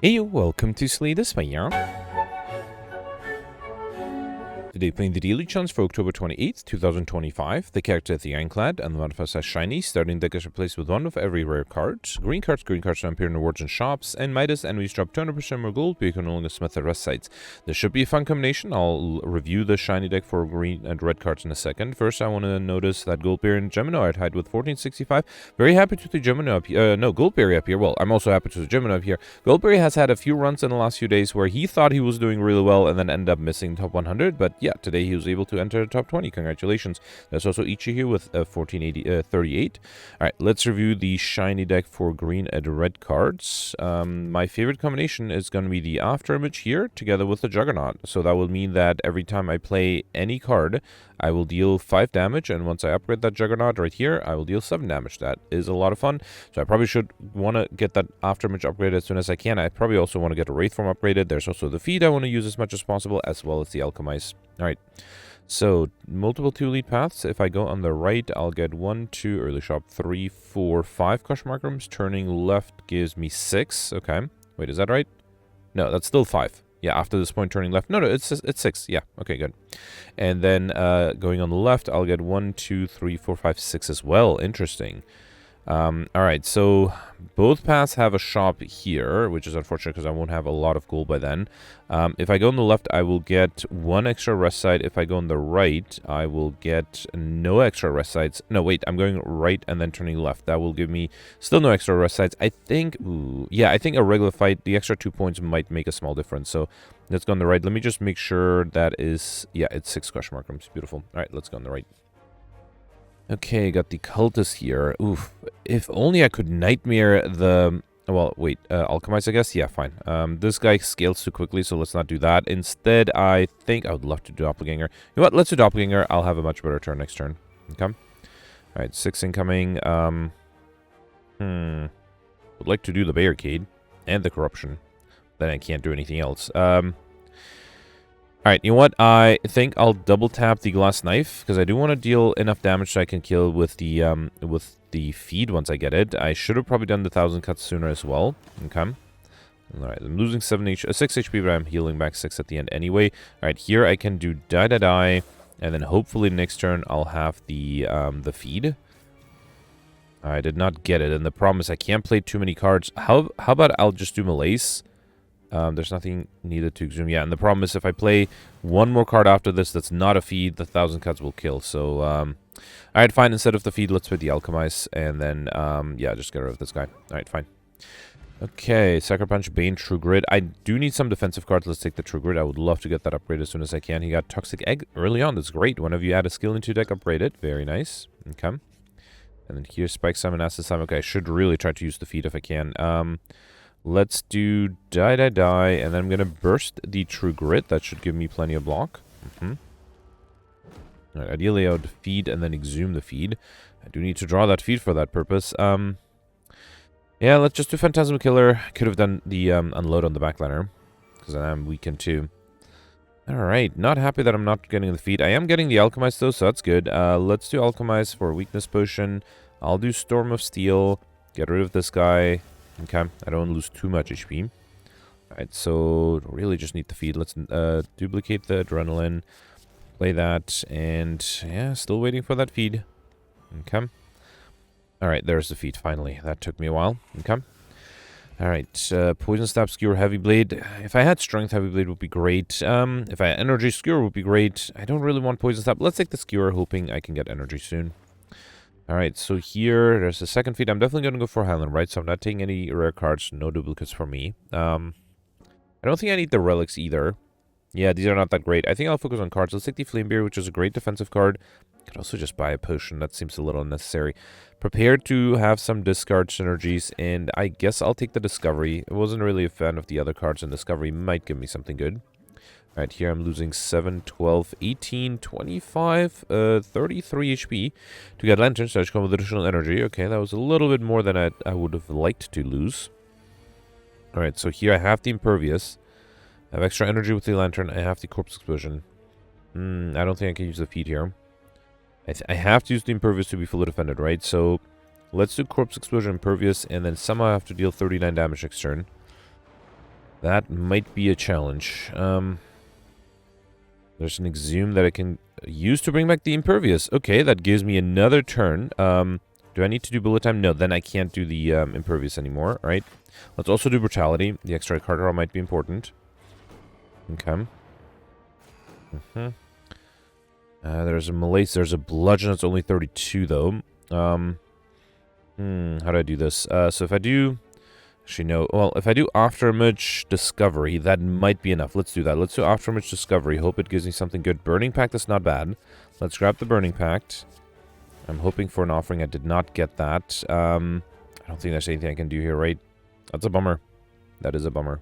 Hey, welcome to Slay the Spire. Today playing the daily chance for October 28th, 2025. The character is the Ironclad, and the modifier says shiny. Starting deck is replaced with one of every rare card. Green cards don't appear in rewards and shops. And Midas, enemies drop 200% more gold, but you can only smith the rest sites. This should be a fun combination. I'll review the shiny deck for green and red cards in a second. First, I want to notice that Goldberry and Gemini are tied with 1465. Very happy to see Gemini up here. No, Goldberry up here. Well, I'm also happy to see Gemini up here. Goldberry has had a few runs in the last few days where he thought he was doing really well and then ended up missing top 100, but yeah, today he was able to enter the top 20. Congratulations. There's also Ichi here with 38. All right, let's review the shiny deck for green and red cards. My favorite combination is going to be the after image here together with the Juggernaut. So that will mean that every time I play any card, I will deal 5 damage, and once I upgrade that Juggernaut right here, I will deal 7 damage. That is a lot of fun. So I probably should want to get that after image upgraded as soon as I can. I probably also want to get a Wraith form upgraded. There's also the feed I want to use as much as possible, as well as the Alchemize. All right. So, multiple 2 lead paths. If I go on the right, I'll get 1, 2, early shop, 3, 4, 5 question mark rooms. Turning left gives me 6. Okay. Wait, is that right? No, that's still 5. Yeah, after this point, turning left. No, it's 6. Yeah, okay, good. And then going on the left, I'll get 1, 2, 3, 4, 5, 6 as well. Interesting. All right, so both paths have a shop here, which is unfortunate because I won't have a lot of gold by then. If I go on the left, I will get 1 extra rest site. If I go on the right, I will get no extra rest sites. No, wait, I'm going right and then turning left. That will give me still no extra rest sites. I think, yeah, I think a regular fight, the extra 2 points might make a small difference. So let's go on the right. Let me just make sure that is, yeah, it's 6 question mark rooms. Beautiful. All right, let's go on the right. Okay, got the cultist here. Oof. If only I could nightmare the... Well, wait. Alchemize, I guess? Yeah, fine. This guy scales too quickly, so let's not do that. Instead, I think I would love to do Doppelganger. You know what? Let's do Doppelganger. I'll have a much better turn next turn. Okay. Alright, 6 incoming. Would like to do the Barricade and the Corruption. Then I can't do anything else. Alright, you know what? I think I'll double tap the glass knife, because I do want to deal enough damage so I can kill with the feed once I get it. I should have probably done the 1,000 cuts sooner as well. Okay. Alright, I'm losing 6 HP, but I'm healing back 6 at the end anyway. Alright, here I can do die, and then hopefully next turn I'll have the feed. I did not get it, and the problem is I can't play too many cards. How about I'll just do Malaise? There's nothing needed to zoom. Yeah, and the problem is if I play one more card after this that's not a feed, the 1,000 cuts will kill. So, alright, fine. Instead of the feed, let's play the Alchemize. And then, yeah, just get rid of this guy. Alright, fine. Okay, Sucker Punch, Bane, True Grit. I do need some defensive cards. Let's take the True Grit. I would love to get that upgrade as soon as I can. He got Toxic Egg early on. That's great. Whenever you add a skill into your deck, upgrade it. Very nice. Okay. And then here's Spike Summon, Acid Summon. Okay, I should really try to use the feed if I can. Let's do die, and then I'm going to burst the True Grit. That should give me plenty of block. Right, ideally, I would feed and then exhume the feed. I do need to draw that feed for that purpose. Yeah, let's just do Phantasm Killer. Could have done the unload on the backliner, because I'm weakened too. Alright, not happy that I'm not getting the feed. I am getting the Alchemize though, so that's good. Let's do Alchemize for Weakness Potion. I'll do Storm of Steel. Get rid of this guy. Okay, I don't lose too much HP. Alright, so really just need the feed. Let's duplicate the Adrenaline, play that, and yeah, still waiting for that feed. Okay. Alright, there's the feed, finally. That took me a while. Okay. Alright, Poison Stab, Skewer, Heavy Blade. If I had Strength, Heavy Blade would be great. If I had Energy, Skewer would be great. I don't really want Poison Stab. Let's take the Skewer, hoping I can get Energy soon. Alright, so here, there's the second feed. I'm definitely going to go for Highland, right? So I'm not taking any rare cards, no duplicates for me. I don't think I need the relics either. Yeah, these are not that great. I think I'll focus on cards. Let's take the Flamebeard, which is a great defensive card. Could also just buy a potion. That seems a little unnecessary. Prepared to have some discard synergies, and I guess I'll take the Discovery. I wasn't really a fan of the other cards, and Discovery might give me something good. Alright, here I'm losing 7, 12, 18, 25, 33 HP to get Lantern, so I just come with additional energy. Okay, that was a little bit more than I would have liked to lose. Alright, so here I have the Impervious. I have extra energy with the Lantern. I have the Corpse Explosion. I don't think I can use the feed here. I have to use the Impervious to be fully defended, right? So let's do Corpse Explosion, Impervious, and then somehow I have to deal 39 damage next turn. That might be a challenge. There's an Exhume that I can use to bring back the Impervious. Okay, that gives me another turn. Do I need to do bullet time? No, then I can't do the Impervious anymore. All right. Let's also do Brutality. The extra card draw might be important. Okay. There's a Malaise. There's a Bludgeon. That's only 32, though. How do I do this? So if I do... Actually, no. Well, if I do Afterimage Discovery, that might be enough. Let's do that. Let's do Afterimage Discovery. Hope it gives me something good. Burning Pact is not bad. Let's grab the Burning Pact. I'm hoping for an offering. I did not get that. I don't think there's anything I can do here, right? That's a bummer. That is a bummer.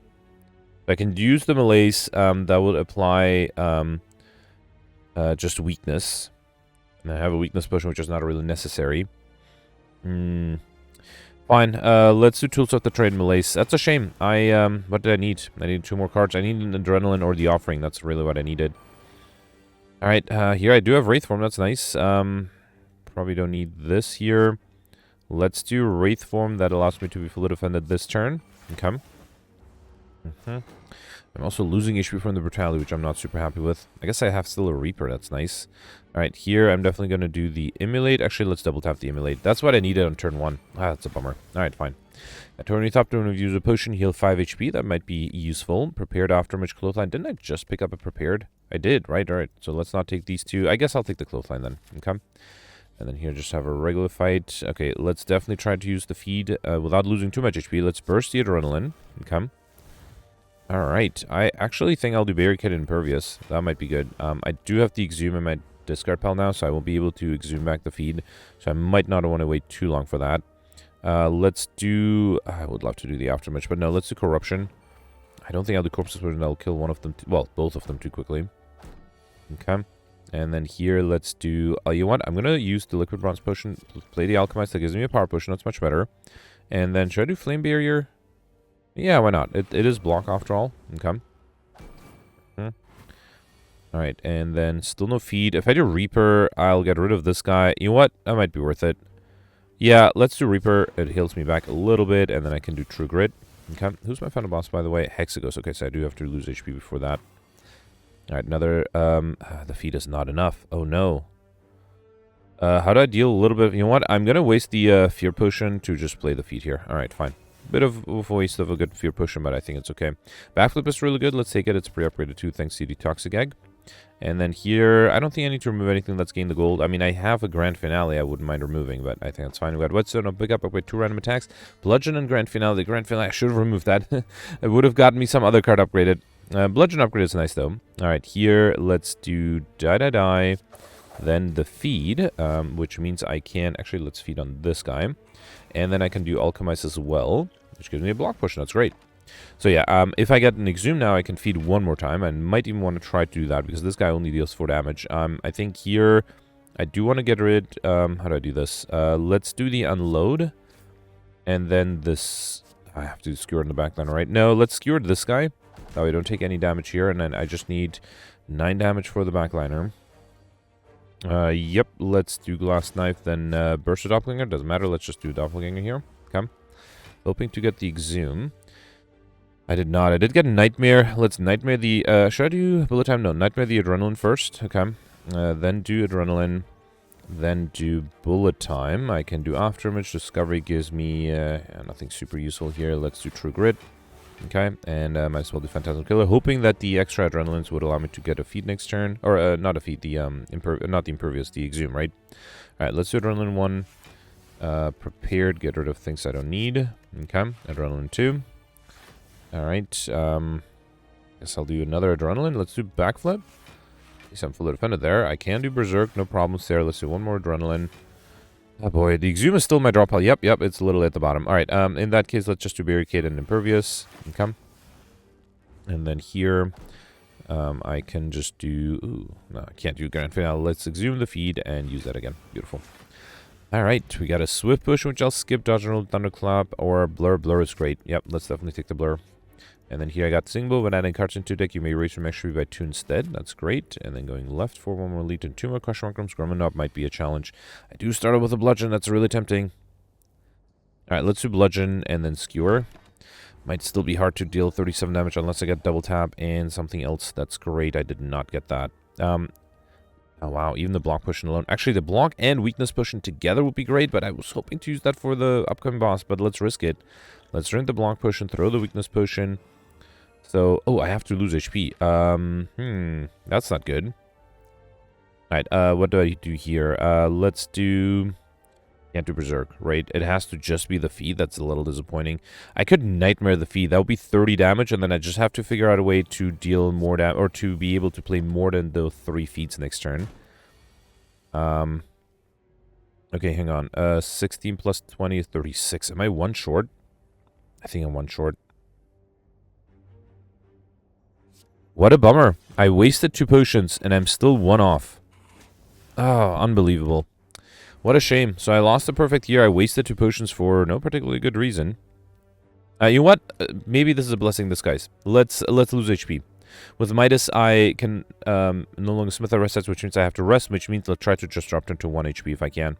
I can use the Malaise. That would apply just weakness. And I have a weakness potion, which is not really necessary. Fine, let's do Tools of the Trade Malaise. That's a shame. What did I need? I need 2 more cards. I need an Adrenaline or the Offering. That's really what I needed. Alright, here I do have Wraith Form. That's nice. Probably don't need this here. Let's do Wraith Form. That allows me to be fully defended this turn. Okay. I'm also losing HP from the Brutality, which I'm not super happy with. I guess I have still a Reaper. That's nice. Alright, here I'm definitely going to do the Immolate. Actually, let's double tap the Immolate. That's what I needed on turn 1. Ah, that's a bummer. Alright, fine. At turn 8 turn, we've used a potion, heal 5 HP. That might be useful. Prepared Afterimage Clothesline. Didn't I just pick up a Prepared? I did, right? Alright, so let's not take these 2. I guess I'll take the Clothesline then. Okay. And then here just have a regular fight. Okay, let's definitely try to use the Feed without losing too much HP. Let's burst the Adrenaline. Okay. Alright, I actually think I'll do Barricade and Impervious. That might be good. I do have the Exhume in my discard pile now, so I won't be able to Exhume back the Feed. So I might not want to wait too long for that. Let's do... I would love to do the Afterimage, but no, let's do Corruption. I don't think I'll do Corpse Explosion. I'll kill one of them... well, both of them too quickly. Okay. And then here, let's do... you know what? I'm going to use the Liquid Bronze Potion. Play the Alchemist. That gives me a Power Potion. That's much better. And then should I do Flame Barrier? Yeah, why not? It is block after all. Okay. Alright, and then still no Feed. If I do Reaper, I'll get rid of this guy. You know what? That might be worth it. Yeah, let's do Reaper. It heals me back a little bit, and then I can do True Grit. Okay. Who's my final boss, by the way? Hexagos. Okay, so I do have to lose HP before that. Alright, another... the Feed is not enough. Oh, no. How do I deal a little bit... You know what? I'm going to waste the Fear Potion to just play the Feed here. Alright, fine. Bit of a waste of a good Fear Potion, but I think it's okay. Backflip is really good. Let's take it. It's pre-upgraded too, thanks to the Toxic Egg. And then here, I don't think I need to remove anything that's gained the gold. I mean, I have a Grand Finale I wouldn't mind removing, but I think that's fine. We got Whetstone, I'll pick up with 2 random attacks. Bludgeon and Grand Finale. The Grand Finale, I should have removed that. It would have gotten me some other card upgraded. Bludgeon upgrade is nice, though. Alright, here, let's do Die. Then the Feed, which means I can... Actually, let's feed on this guy. And then I can do Alchemize as well, which gives me a block potion. That's great. So yeah, if I get an Exhume now, I can feed 1 more time. I might even want to try to do that, because this guy only deals 4 damage. I think here, I do want to get rid... how do I do this? Let's do the Unload. And then this... I have to skewer in the backline, right? No, let's skewer this guy. That way I don't take any damage here, and then I just need 9 damage for the backliner. Yep, let's do Glass Knife, then Burst of Doppelganger. Doesn't matter, let's just do Doppelganger here. Okay. Hoping to get the Exhume. I did not. I did get Nightmare. Let's Nightmare the... should I do Bullet Time? No, Nightmare the Adrenaline first. Okay. Then do Adrenaline. Then do Bullet Time. I can do Afterimage. Discovery gives me nothing super useful here. Let's do True Grit. Okay, and might as well do Phantasm Killer, hoping that the extra Adrenalines would allow me to get a Feed next turn. Or, not a Feed, the, not the Impervious, the Exhume, right? Alright, let's do Adrenaline 1. Prepared, get rid of things I don't need. Okay, Adrenaline 2. Alright, guess I'll do another Adrenaline. Let's do Backflip. At least I'm fully defended there. I can do Berserk, no problems there. Let's do 1 more Adrenaline. Oh boy, the Exhume is still in my draw pile. Yep, it's a little at the bottom. Alright, in that case, let's just do Barricade and Impervious. Okay. And then here, I can just do... Ooh, no, I can't do Grand Finale. Let's Exhume the Feed and use that again. Beautiful. Alright, we got a Swift Push, which I'll skip. Dodge and Roll, Thunderclap, or Blur. Blur is great. Yep, let's definitely take the Blur. And then here I got Singbo. When adding cards into deck, you may raise from extra by 2 instead. That's great. And then going left for 1 more Elite and 2 more Question Mark Rooms. Grumman Up might be a challenge. I do start out with a Bludgeon. That's really tempting. Alright, let's do Bludgeon and then Skewer. Might still be hard to deal 37 damage unless I get double tap and something else. That's great. I did not get that. Oh, wow. Even the block potion alone. Actually, the block and weakness potion together would be great, but I was hoping to use that for the upcoming boss, but let's risk it. Let's drink the block potion, throw the weakness potion. So, oh, I have to lose HP. That's not good. Alright, what do I do here? Let's do... Can't do Berserk, right? It has to just be the feed. That's a little disappointing. I could Nightmare the feed. That would be 30 damage, and then I just have to figure out a way to deal more damage, or to be able to play more than those 3 feats next turn. Okay, hang on. 16 plus 20 is 36. Am I 1 short? I think I'm 1 short. What a bummer. I wasted 2 potions, and I'm still 1 off. Oh, unbelievable. What a shame. So I lost a perfect year. I wasted 2 potions for no particularly good reason. You know what? Maybe this is a blessing in disguise. Let's lose HP. With Midas, I can no longer smith our rest sets, which means I have to rest, which means I'll try to just drop down to 1 HP if I can.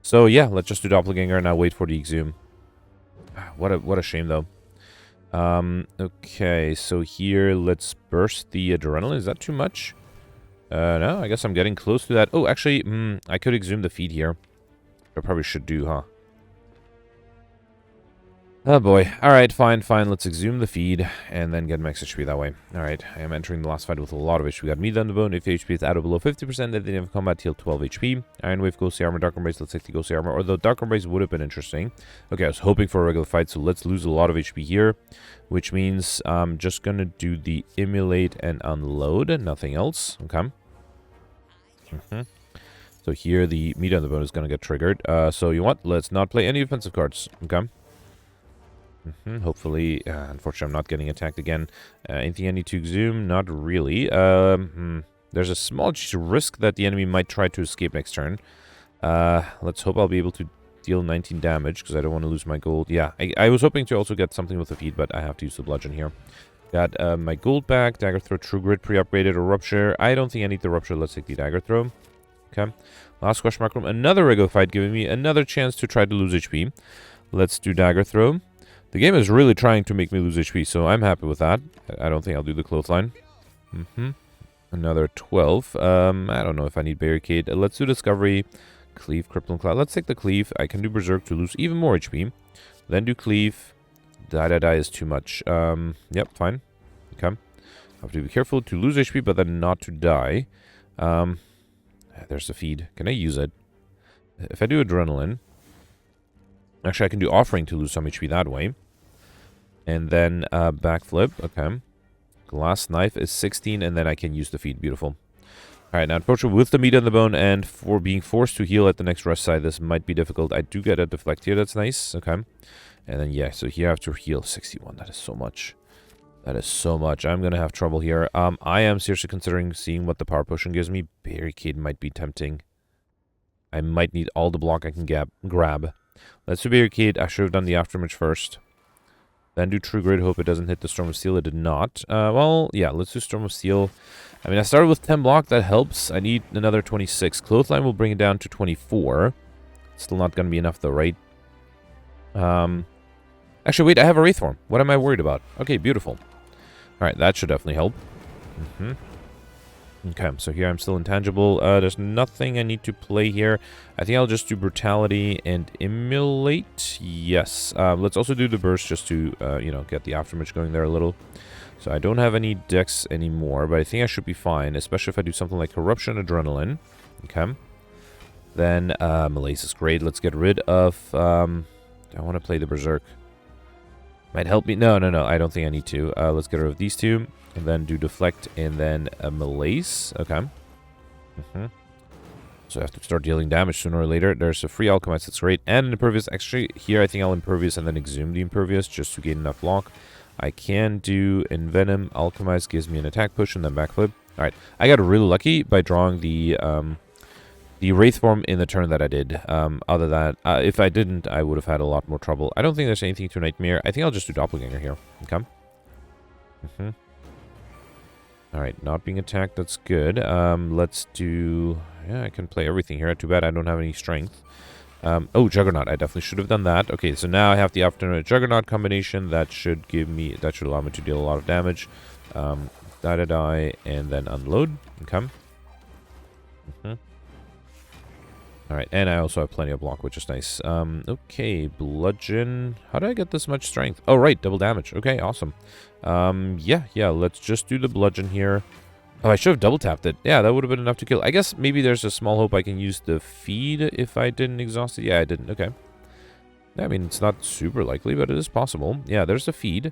So yeah, let's just do Doppelganger and I'll wait for the Exhume. What a shame, though. Okay, so here, let's burst the Adrenaline. Is that too much? No, I guess I'm getting close to that. Oh, actually, I could Exhume the feed here. I probably should do, huh? Oh boy. Alright, fine. Let's Exhume the feed and then get max HP that way. Alright, I am entering the last fight with a lot of HP. We got Midas on the bone. If HP is out of below 50%, at the end of combat, heal 12 HP. Iron Wave, Ghostly Armor, Dark Embrace. Let's take the Ghostly Armor. Although Dark Embrace would have been interesting. Okay, I was hoping for a regular fight, so let's lose a lot of HP here. Which means I'm just gonna do the Immolate and Unload. Nothing else. Okay. So here, the Midas on the bone is gonna get triggered. So you know what? Let's not play any offensive cards. Okay. Hopefully, unfortunately, I'm not getting attacked again. Anything I need to Exhume? Not really. There's a small risk that the enemy might try to escape next turn. Let's hope I'll be able to deal 19 damage, because I don't want to lose my gold. Yeah, I was hoping to also get something with the feed, but I have to use the bludgeon here. Got my gold back, Dagger Throw, True Grit, pre-upgraded, or Rupture. I don't think I need the Rupture. Let's take the Dagger Throw. Okay. Last question mark room. Another regular fight, giving me another chance to try to lose HP. Let's do Dagger Throw. The game is really trying to make me lose HP, so I'm happy with that. I don't think I'll do the Clothesline. Another 12. I don't know if I need Barricade. Let's do Discovery. Cleave, Crippling Cloud. Let's take the Cleave. I can do Berserk to lose even more HP. Then do Cleave. Die is too much. Yep, fine. Okay. I have to be careful to lose HP, but then not to die. There's the feed. Can I use it? If I do Adrenaline... Actually, I can do Offering to lose some HP that way. And then backflip. Okay. Glass Knife is 16, and then I can use the feed. Beautiful. Alright, now unfortunately, with the Midas on the bone and for being forced to heal at the next rest side, this might be difficult. I do get a Deflect here. That's nice. Okay. And then, yeah, so here I have to heal 61. That is so much. That is so much. I'm going to have trouble here. I am seriously considering seeing what the Power Potion gives me. Barricade might be tempting. I might need all the block I can grab. Let's do Barricade. I should have done the Aftermatch first. Then do True Grit. Hope it doesn't hit the Storm of Steel. It did not. Well, yeah, let's do Storm of Steel. I mean, I started with 10 block. That helps. I need another 26. Clothesline will bring it down to 24. Still not going to be enough, though, right? Actually, wait. I have a Wraith Form. What am I worried about? Okay, beautiful. All right, that should definitely help. Okay, so here I'm still intangible. There's nothing I need to play here. I think I'll just do Brutality and Immolate. Yes. Let's also do the Burst just to, you know, get the Aftermatch going there a little. So I don't have any decks anymore, but I think I should be fine, especially if I do something like Corruption, Adrenaline. Okay. Then, Malaise is great. Let's get rid of, I want to play the Berserk. Might help me. No, I don't think I need to. Let's get rid of these two. And then do Deflect, and then a Malaise. Okay. So I have to start dealing damage sooner or later. There's a free Alchemist, that's great. And an Impervious. Actually, here I think I'll Impervious and then Exhume the Impervious, just to gain enough block. I can do Envenom. Alchemist gives me an attack push, and then backflip. Alright, I got really lucky by drawing the Wraith Form in the turn that I did. Other than that, if I didn't, I would have had a lot more trouble. I don't think there's anything to Nightmare. I think I'll just do Doppelganger here. Okay. Alright, not being attacked, that's good. Let's do... Yeah, I can play everything here. Too bad I don't have any strength. Oh, Juggernaut. I definitely should have done that. Okay, so now I have the Afternoon Juggernaut combination. That should allow me to deal a lot of damage. Die, and then unload. Okay. Alright, and I also have plenty of block, which is nice. Okay, bludgeon. How did I get this much strength? Oh, right, double damage. Okay, awesome. Yeah, let's just do the bludgeon here. Oh, I should have double tapped it. Yeah, that would have been enough to kill. I guess maybe there's a small hope I can use the feed if I didn't exhaust it. Yeah, I didn't. Okay. I mean, it's not super likely, but it is possible. Yeah, there's the feed.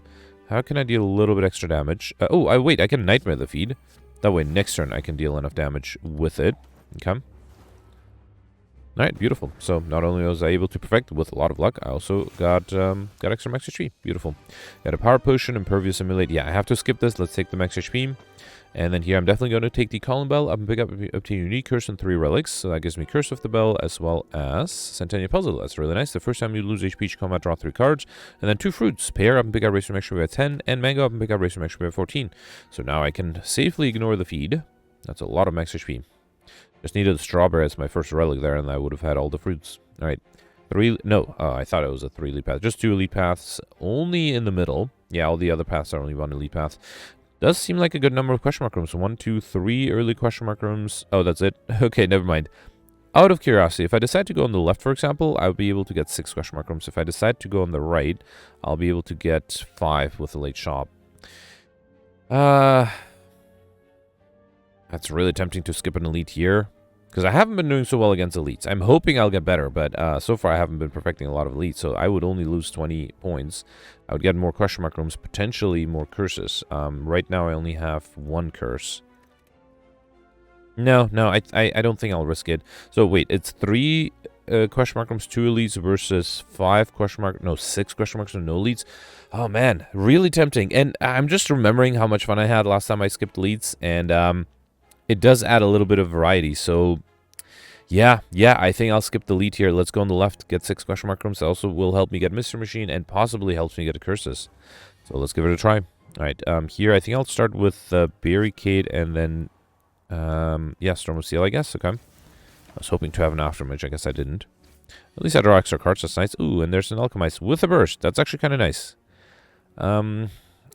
How can I deal a little bit extra damage? Wait, I can nightmare the feed. That way, next turn, I can deal enough damage with it. Okay. Alright, beautiful. So, not only was I able to perfect with a lot of luck, I also got extra max HP. Beautiful. Got a power potion, impervious simulate. Yeah, I have to skip this. Let's take the max HP. And then here, I'm definitely going to take the Column Bell up and pick up obtain unique curse and 3 relics. So that gives me Curse of the Bell as well as Centennial Puzzle. That's really nice. The first time you lose HP each combat, draw 3 cards. And then 2 fruits. Pear up and pick up Racer Max HP at 10. And Mango up and pick up Racer Max HP at 14. So now I can safely ignore the feed. That's a lot of max HP. Just needed a strawberry as my first relic there, and I would have had all the fruits. Alright. I thought it was a 3 elite path. Just 2 elite paths, only in the middle. Yeah, all the other paths are only 1 elite path. Does seem like a good number of question mark rooms. 1, 2, 3 early question mark rooms. Oh, that's it? Okay, never mind. Out of curiosity, if I decide to go on the left, for example, I'll be able to get 6 question mark rooms. If I decide to go on the right, I'll be able to get 5 with a late shop. That's really tempting to skip an elite here, because I haven't been doing so well against elites. I'm hoping I'll get better, but so far I haven't been perfecting a lot of elites, so I would only lose 20 points. I would get more question mark rooms, potentially more curses. Right now I only have 1 curse. No, I don't think I'll risk it. So wait, it's 3 question mark rooms, 2 elites versus 5 question mark, no, 6 question marks and no elites. Oh man, really tempting. And I'm just remembering how much fun I had last time I skipped elites, and it does add a little bit of variety. So yeah, I think I'll skip the elite here. Let's go on the left, get 6 question mark rooms. That also will help me get Mr. Machine and possibly helps me get a curses. So let's give it a try. Alright, here I think I'll start with the Barricade and then yeah, Storm of Steel, I guess. Okay. I was hoping to have an aftermage. I guess I didn't. At least I draw extra cards. That's nice. Ooh, and there's an Alchemist with a burst. That's actually kind of nice.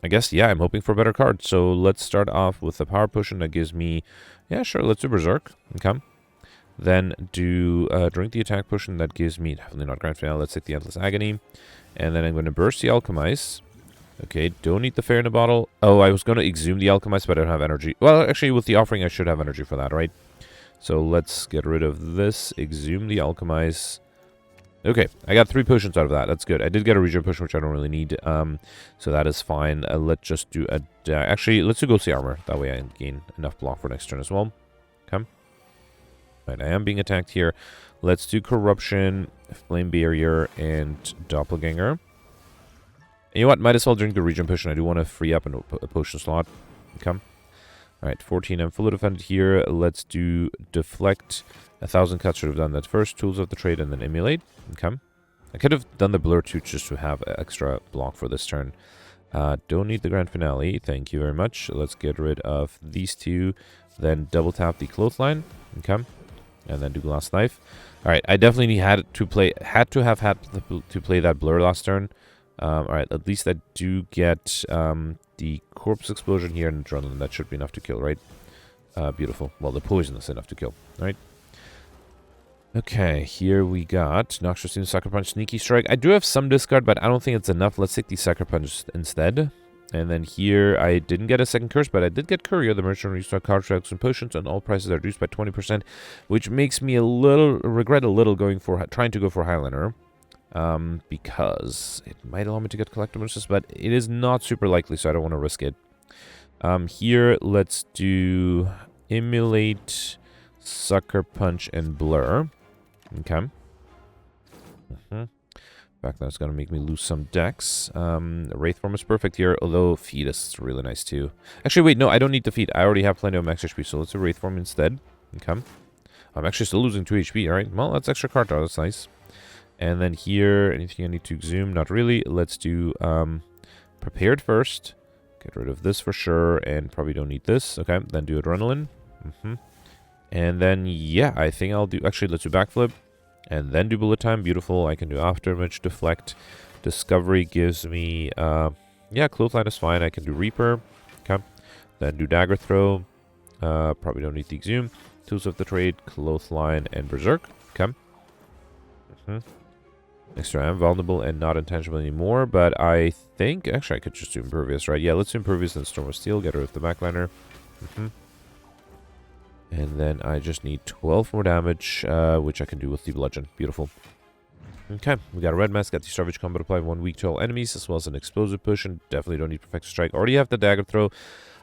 I guess, yeah, I'm hoping for a better card. So let's start off with the Power Potion that gives me... Yeah, sure, let's do Berserk. Okay. Then do Drink the Attack Potion that gives me... Definitely not Grand Finale. Let's take the Endless Agony. And then I'm going to burst the Alchemist. Okay, don't need the Fair in the Bottle. Oh, I was going to Exhume the Alchemist, but I don't have energy. Well, actually, with the Offering, I should have energy for that, right? So let's get rid of this. Exhume the Alchemist. Okay, I got 3 potions out of that. That's good. I did get a regen potion, which I don't really need. So that is fine. Let's just do a... actually, let's do Ghostly Armor. That way I gain enough block for next turn as well. Okay. Right, I am being attacked here. Let's do Corruption, Flame Barrier, and Doppelganger. And you know what? Might as well drink the regen potion. I do want to free up a potion slot. Okay. Alright, 14. I'm fully defended here. Let's do Deflect. 1,000 cuts should have done that first. Tools of the Trade and then Emulate. Okay. I could have done the Blur too just to have extra block for this turn. Don't need the Grand Finale. Thank you very much. Let's get rid of these 2. Then double tap the Clothesline. Okay. And then do Glass Knife. Alright, I definitely had to play that Blur last turn. Alright, at least I do get the Corpse Explosion here and Adrenaline. That should be enough to kill, right? Beautiful. Well, the poison is enough to kill, right? Okay, here we got Noxious Steam, Sucker Punch, Sneaky Strike. I do have some discard, but I don't think it's enough. Let's take the Sucker Punch instead. And then here, I didn't get a second curse, but I did get Courier. The merchant restock card tracks and potions, and all prices are reduced by 20%, which makes me regret a little trying to go for Highliner. Because it might allow me to get Collectibles, but it is not super likely, so I don't want to risk it. Here, let's do Emulate, Sucker Punch, and Blur. Okay. In fact, that's going to make me lose some decks. Wraith Form is perfect here, although Feed is really nice too. Actually, wait, no, I don't need the Feed. I already have plenty of max HP, so let's do Wraith Form instead. Okay. I'm actually still losing 2 HP, alright. Well, that's extra card draw, that's nice. And then here, anything I need to exhume? Not really. Let's do Prepared first. Get rid of this for sure, and probably don't need this. Okay, then do Adrenaline. And then, yeah, I think I'll do... Actually, let's do Backflip. And then do bullet time. Beautiful. I can do afterimage, deflect. Discovery gives me, yeah, clothesline is fine. I can do Reaper. Okay. Then do dagger throw. Probably don't need the exhume. Tools of the trade, clothesline, and berserk. Okay. Next turn, I'm vulnerable and not intangible anymore, but I think, actually I could just do impervious, right? Yeah, let's do impervious and storm of steel, get rid of the backliner. And then I just need 12 more damage, which I can do with the bludgeon. Beautiful. Okay, we got a red mask, got the Starvage combat apply 1 week to all enemies, as well as an explosive push, and definitely don't need Perfect Strike. Already have the dagger throw.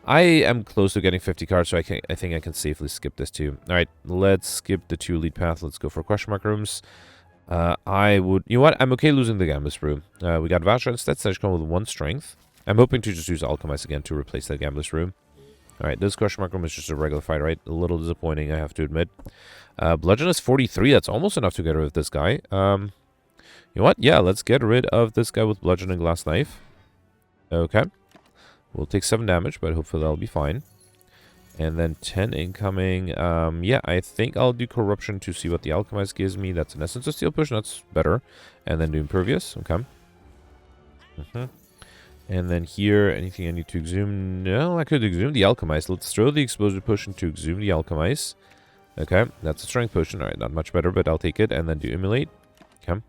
I am close to getting 50 cards, so I think I can safely skip this too. Alright, let's skip the 2 elite path. Let's go for question mark rooms. I would... You know what? I'm okay losing the Gambler's Brew. We got Vasha instead, so I just come with 1 strength. I'm hoping to just use Alchemize again to replace that Gambler's Brew. Alright, this question mark room is just a regular fight, right? A little disappointing, I have to admit. Bludgeon is 43. That's almost enough to get rid of this guy. You know what? Yeah, let's get rid of this guy with Bludgeon and Glass Knife. Okay. We'll take 7 damage, but hopefully that'll be fine. And then 10 incoming. Yeah, I think I'll do Corruption to see what the Alchemize gives me. That's an Essence of Steel push. That's better. And then do Impervious. Okay. And then here, anything I need to exhume? No, I could exhume the Alchemize. Let's throw the Explosive Potion to exhume the Alchemize. Okay, that's a Strength Potion. Alright, not much better, but I'll take it. And then do Immolate. Okay.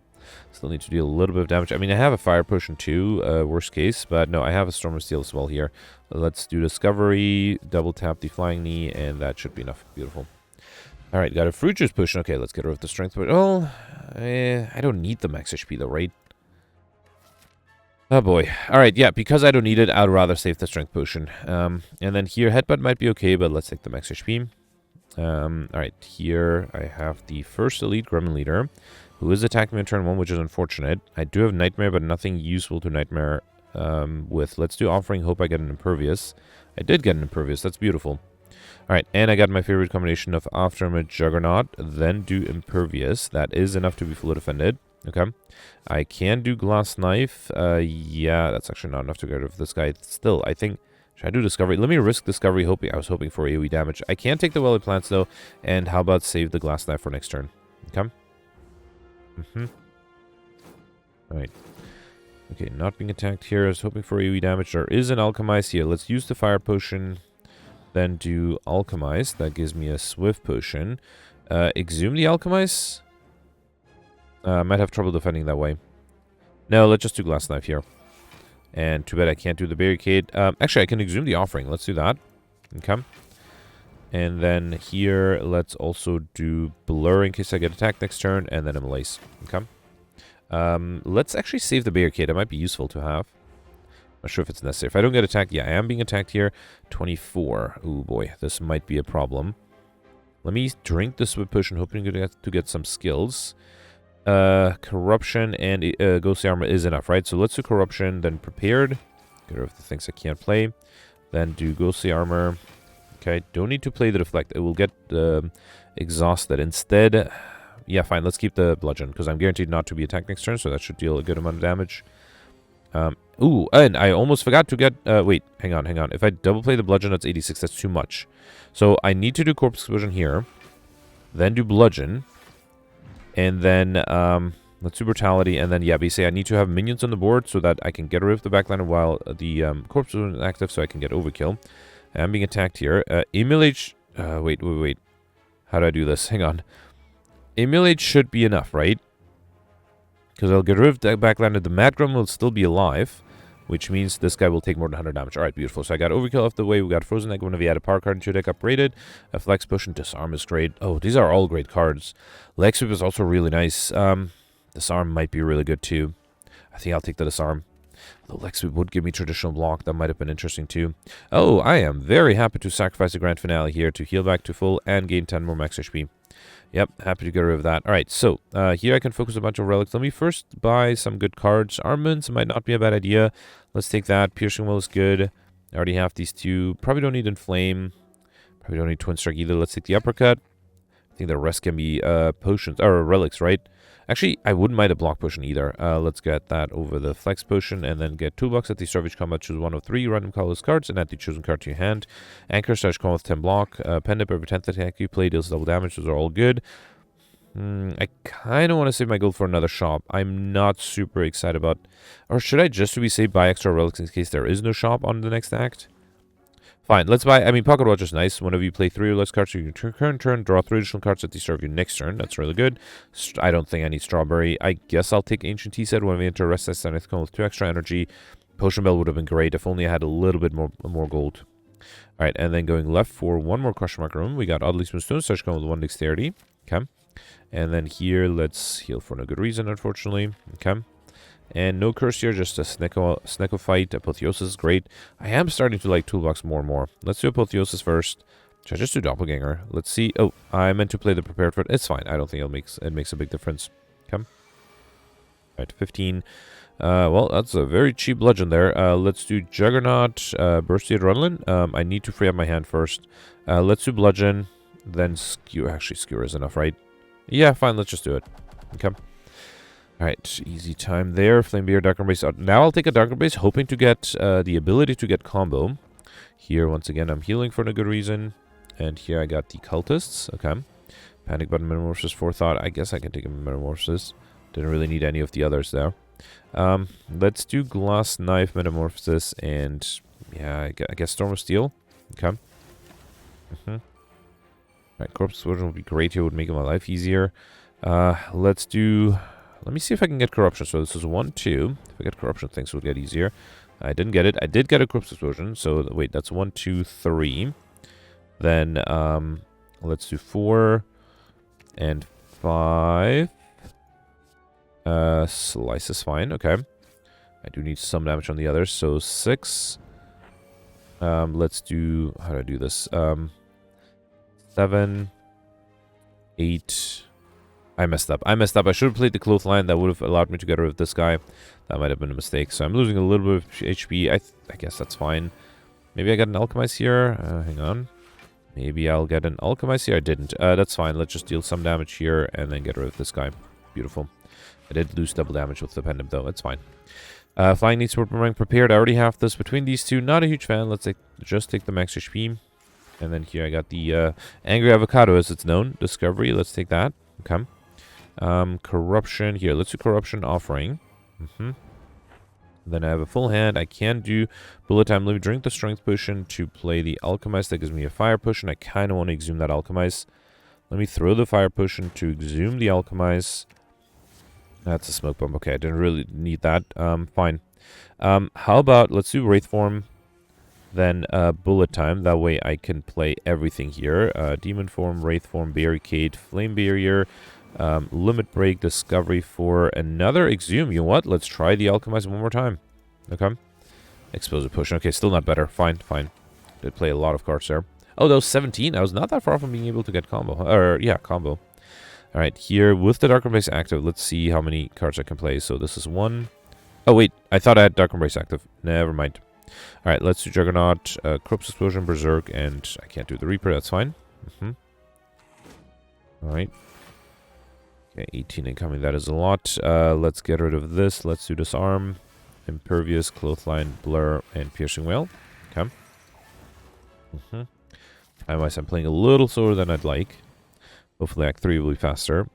Still need to deal a little bit of damage. I mean, I have a Fire Potion too, worst case. But no, I have a Storm of Steel as well here. Let's do Discovery, double tap the Flying Knee, and that should be enough. Beautiful. Alright, got a Fruit Juice Potion. Okay, let's get rid of the Strength Potion. Oh, I don't need the max HP though, right? Oh boy. Alright, yeah, because I don't need it, I'd rather save the Strength Potion. And then here, Headbutt might be okay, but let's take the max HP. Alright, here I have the first Elite Gremlin Leader, who is attacking me on turn 1, which is unfortunate. I do have Nightmare, but nothing useful to Nightmare with. Let's do Offering, hope I get an Impervious. I did get an Impervious, that's beautiful. Alright, and I got my favorite combination of Afterimage, Juggernaut, then do Impervious. That is enough to be fully defended. Okay. I can do Glass Knife. Yeah, that's actually not enough to get rid of this guy. Still, I think... Should I do Discovery? Let me risk Discovery. I was hoping for AoE damage. I can take the Welly Plants, though. And how about save the Glass Knife for next turn? Okay. Alright. Okay, not being attacked here. I was hoping for AoE damage. There is an Alchemize here. Let's use the Fire Potion. Then do Alchemize. That gives me a Swift Potion. Exhume the Alchemize. Might have trouble defending that way. No, let's just do Glass Knife here. And too bad I can't do the Barricade. Actually, I can exhume the Offering. Let's do that. Okay. And then here, let's also do Blur in case I get attacked next turn. And then Immolace. Okay. Let's actually save the Barricade. It might be useful to have. Not sure if it's necessary. If I don't get attacked, yeah, I am being attacked here. 24. Oh boy, this might be a problem. Let me drink the Swift Potion, hoping to get some skills. Corruption and Ghostly Armor is enough, right? So let's do Corruption, then Prepared. Get rid of the things I can't play. Then do Ghostly Armor. Okay, don't need to play the Deflect. It will get exhausted. Instead, yeah, fine, let's keep the Bludgeon, because I'm guaranteed not to be attacked next turn, so that should deal a good amount of damage. Ooh, and I almost forgot to get... wait, hang on. If I double play the Bludgeon, that's 86. That's too much. So I need to do Corpse Explosion here. Then do Bludgeon. And then, let's do Brutality, and then, yeah, basically I need to have minions on the board so that I can get rid of the backliner while the Corpse is active so I can get Overkill. I'm being attacked here. Immolate... wait. How do I do this? Hang on. Immolate should be enough, right? Because I'll get rid of the backliner. The Mad Grum will still be alive, which means this guy will take more than 100 damage. Alright, beautiful. So I got Overkill off the way. We got Frozen Egg whenever you add a power card into your deck upgraded. A Flex Potion. Disarm is great. Oh, these are all great cards. Leg Sweep is also really nice. Disarm might be really good too. I think I'll take the Disarm. The Leg Sweep would give me traditional block. That might have been interesting too. Oh, I am very happy to sacrifice the Grand Finale here to heal back to full and gain 10 more max HP. Yep, happy to get rid of that. Alright, so here I can focus a bunch of relics. Let me first buy some good cards. Armaments might not be a bad idea. Let's take that. Piercing Will is good. I already have these two. Probably don't need Inflame. Probably don't need Twin Strike either. Let's take the Uppercut. I think the rest can be potions, or relics, right? Actually, I wouldn't mind a block potion either. Let's get that over the Flex Potion, and then get toolbox at the Starvage Combat. Choose one of 3 random colorless cards, and add the chosen card to your hand. Anchor Starvage Combat with 10 block. Pendant every 10th attack you play deals double damage. Those are all good. I kind of want to save my gold for another shop. I'm not super excited about... Or should I just to be safe buy extra relics in case there is no shop on the next act? Fine, let's buy... I mean, Pocket Watch is nice. Whenever you play 3 or less cards, you can current turn, draw 3 additional cards at the start of your next turn. That's really good. I don't think I need Strawberry. I guess I'll take Ancient Tea Set when we enter Rest Side with 2 extra energy. Potion Bell would have been great if only I had a little bit more gold. Alright, and then going left for one more question mark room. We got Oddly Smooth Stone, Search with 1 Dexterity. Okay. And then here, let's heal for no good reason, unfortunately. Okay. And no curse here, just a Snecko fight. Apotheosis is great. I am starting to like Toolbox more and more. Let's do Apotheosis first. Should I just do Doppelganger? Let's see. Oh, I meant to play the Prepared for it. It's fine. I don't think it makes a big difference. Okay. Alright, 15. Well, that's a very cheap bludgeon there. Let's do Juggernaut, Bursty Adrenaline. I need to free up my hand first. Let's do Bludgeon, then Skewer. Actually, Skewer is enough, right? Yeah, fine, let's just do it. Okay. Alright, easy time there. Flame Beer, Dark Embrace. Now I'll take a Dark Embrace, hoping to get the ability to get combo. Here, once again, I'm healing for no good reason. And here I got the Cultists. Okay. Panic Button, Metamorphosis, Forethought. I guess I can take a Metamorphosis. Didn't really need any of the others there. Let's do Glass Knife, Metamorphosis, and yeah, I guess Storm of Steel. Okay. Alright, Corpse Explosion would be great here, would make my life easier. Let's do... Let me see if I can get Corruption. So this is 1, 2. If I get Corruption, things would get easier. I didn't get it. I did get a Corpse Explosion. So wait, that's 1, 2, 3. Then let's do 4 and 5. Slice is fine. Okay. I do need some damage on the others. So 6. Let's do... How do I do this? 7. 8. I messed up. I should have played the Clothesline. That would have allowed me to get rid of this guy. That might have been a mistake. So I'm losing a little bit of HP. I guess that's fine. Maybe I got an Alchemize here. Hang on. Maybe I'll get an Alchemize here. I didn't. That's fine. Let's just deal some damage here and then get rid of this guy. Beautiful. I did lose double damage with the Pendant, though. It's fine. Flying needs Sword Boomerang prepared. I already have this between these two. Not a huge fan. Let's just take the max HP. And then here I got the Angry Avocado, as it's known. Discovery. Let's take that. Okay. Corruption. Here, let's do Corruption Offering. Then I have a full hand. I can do Bullet Time. Let me drink the Strength Potion to play the Alchemize. That gives me a Fire Potion. I kind of want to exhume that Alchemize. Let me throw the Fire Potion to exhume the Alchemize. That's a Smoke Bomb. Okay, I didn't really need that. Fine. How about, let's do Wraith Form, then Bullet Time. That way I can play everything here. Demon Form, Wraith Form, Barricade, Flame Barrier, Limit Break, Discovery for another Exhume. You know what? Let's try the Alchemize one more time. Okay. Explosive Potion. Okay, still not better. Fine, fine. Did play a lot of cards there. Oh, that was 17. I was not that far from being able to get combo. Or, yeah, combo. Alright, here with the Dark Embrace active, let's see how many cards I can play. So this is 1. Oh, wait. I thought I had Dark Embrace active. Never mind. Alright, let's do Juggernaut, Corpse Explosion, Berserk, and I can't do the Reaper. That's fine. Alright. Okay, 18 incoming. That is a lot. Let's get rid of this. Let's do Disarm, Impervious, Clothesline, Blur, and Piercing Wail. Okay. Time-wise, I'm playing a little slower than I'd like. Hopefully Act 3 will be faster.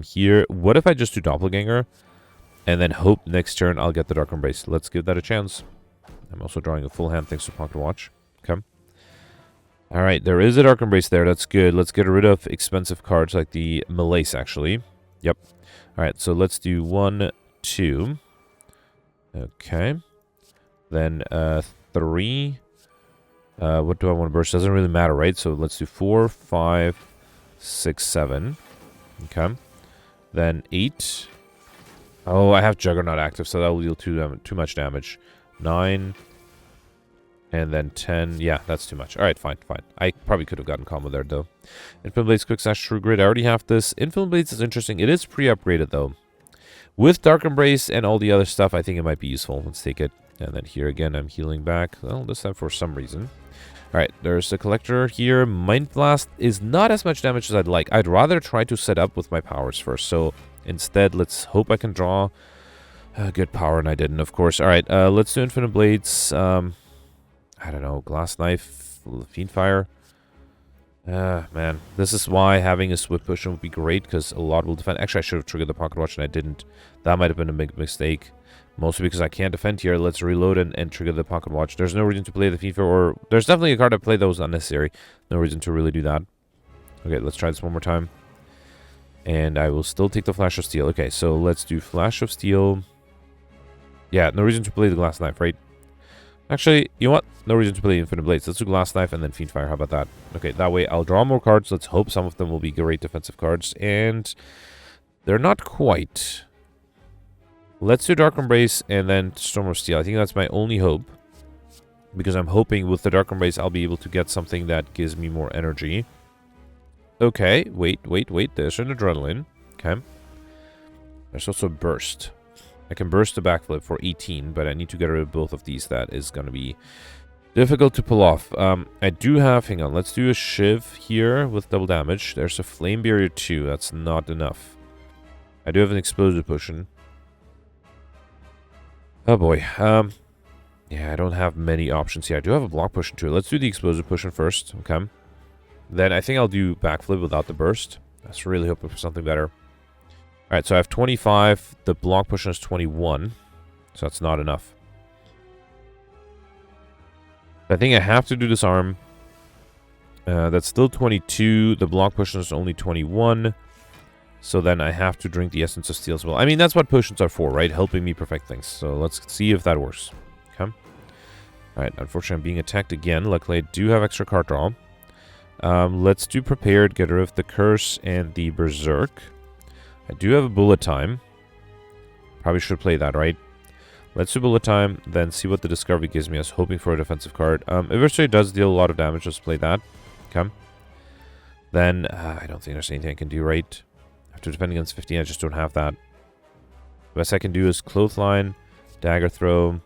Here, what if I just do Doppelganger and then hope next turn I'll get the Dark Embrace? Let's give that a chance. I'm also drawing a full hand thanks to Pocket Watch. Okay. Alright, there is a Dark Embrace there. That's good. Let's get rid of expensive cards like the Malaise, actually. Yep. Alright, so let's do 1, 2. Okay. Then 3. What do I want to burst? Doesn't really matter, right? So let's do 4, 5, 6, 7. Okay. Then 8. Oh, I have Juggernaut active, so that will deal too much damage. 9. And then 10. Yeah, that's too much. Alright, fine, fine. I probably could have gotten combo there, though. Infinite Blades, Quick Slash, True Grid. I already have this. Infinite Blades is interesting. It is pre-upgraded, though. With Dark Embrace and all the other stuff, I think it might be useful. Let's take it. And then here again, I'm healing back. Well, this time for some reason. Alright, there's the Collector here. Mind Blast is not as much damage as I'd like. I'd rather try to set up with my powers first. So instead, let's hope I can draw good power, and I didn't, of course. Alright, let's do Infinite Blades. I don't know, Glass Knife, Fiend Fire. Man. This is why having a swift potion would be great, because a lot will defend. Actually, I should have triggered the pocket watch and I didn't. That might have been a big mistake. Mostly because I can't defend here. Let's reload and trigger the pocket watch. There's no reason to play the FIFA, or... There's definitely a card to play that was unnecessary. No reason to really do that. Okay, let's try this one more time. And I will still take the Flash of Steel. Okay, so let's do Flash of Steel. Yeah, no reason to play the Glass Knife, right? Actually, you know what? No reason to play Infinite Blades. Let's do Glass Knife and then Fiend Fire. How about that? Okay, that way I'll draw more cards. Let's hope some of them will be great defensive cards. And they're not quite. Let's do Dark Embrace and then Storm of Steel. I think that's my only hope. Because I'm hoping with the Dark Embrace I'll be able to get something that gives me more energy. Okay, wait. There's an Adrenaline. Okay. There's also a Burst. I can burst the backflip for 18, but I need to get rid of both of these. That is going to be difficult to pull off. I do have... Hang on. Let's do a Shiv here with double damage. There's a Flame Barrier 2. That's not enough. I do have an Explosive Potion. Oh boy. Yeah, I don't have many options here. I do have a Block Potion too. Let's do the Explosive Potion first. Okay. Then I think I'll do backflip without the burst. I was really hoping for something better. Alright, so I have 25. The block potion is 21. So that's not enough. I think I have to do Disarm. That's still 22. The block potion is only 21. So then I have to drink the Essence of Steel as well. I mean, that's what potions are for, right? Helping me perfect things. So let's see if that works. Okay. Alright, unfortunately I'm being attacked again. Luckily I do have extra card draw. Let's do Prepared, get rid of the Curse and the Berserk. I do have a Bullet Time. Probably should play that, right? Let's do Bullet Time, then see what the Discovery gives me. I was hoping for a defensive card. Eventually it does deal a lot of damage, just play that. Okay. Then, I don't think there's anything I can do, right? After defending against 15, I just don't have that. The best I can do is Clothesline, Dagger Throw.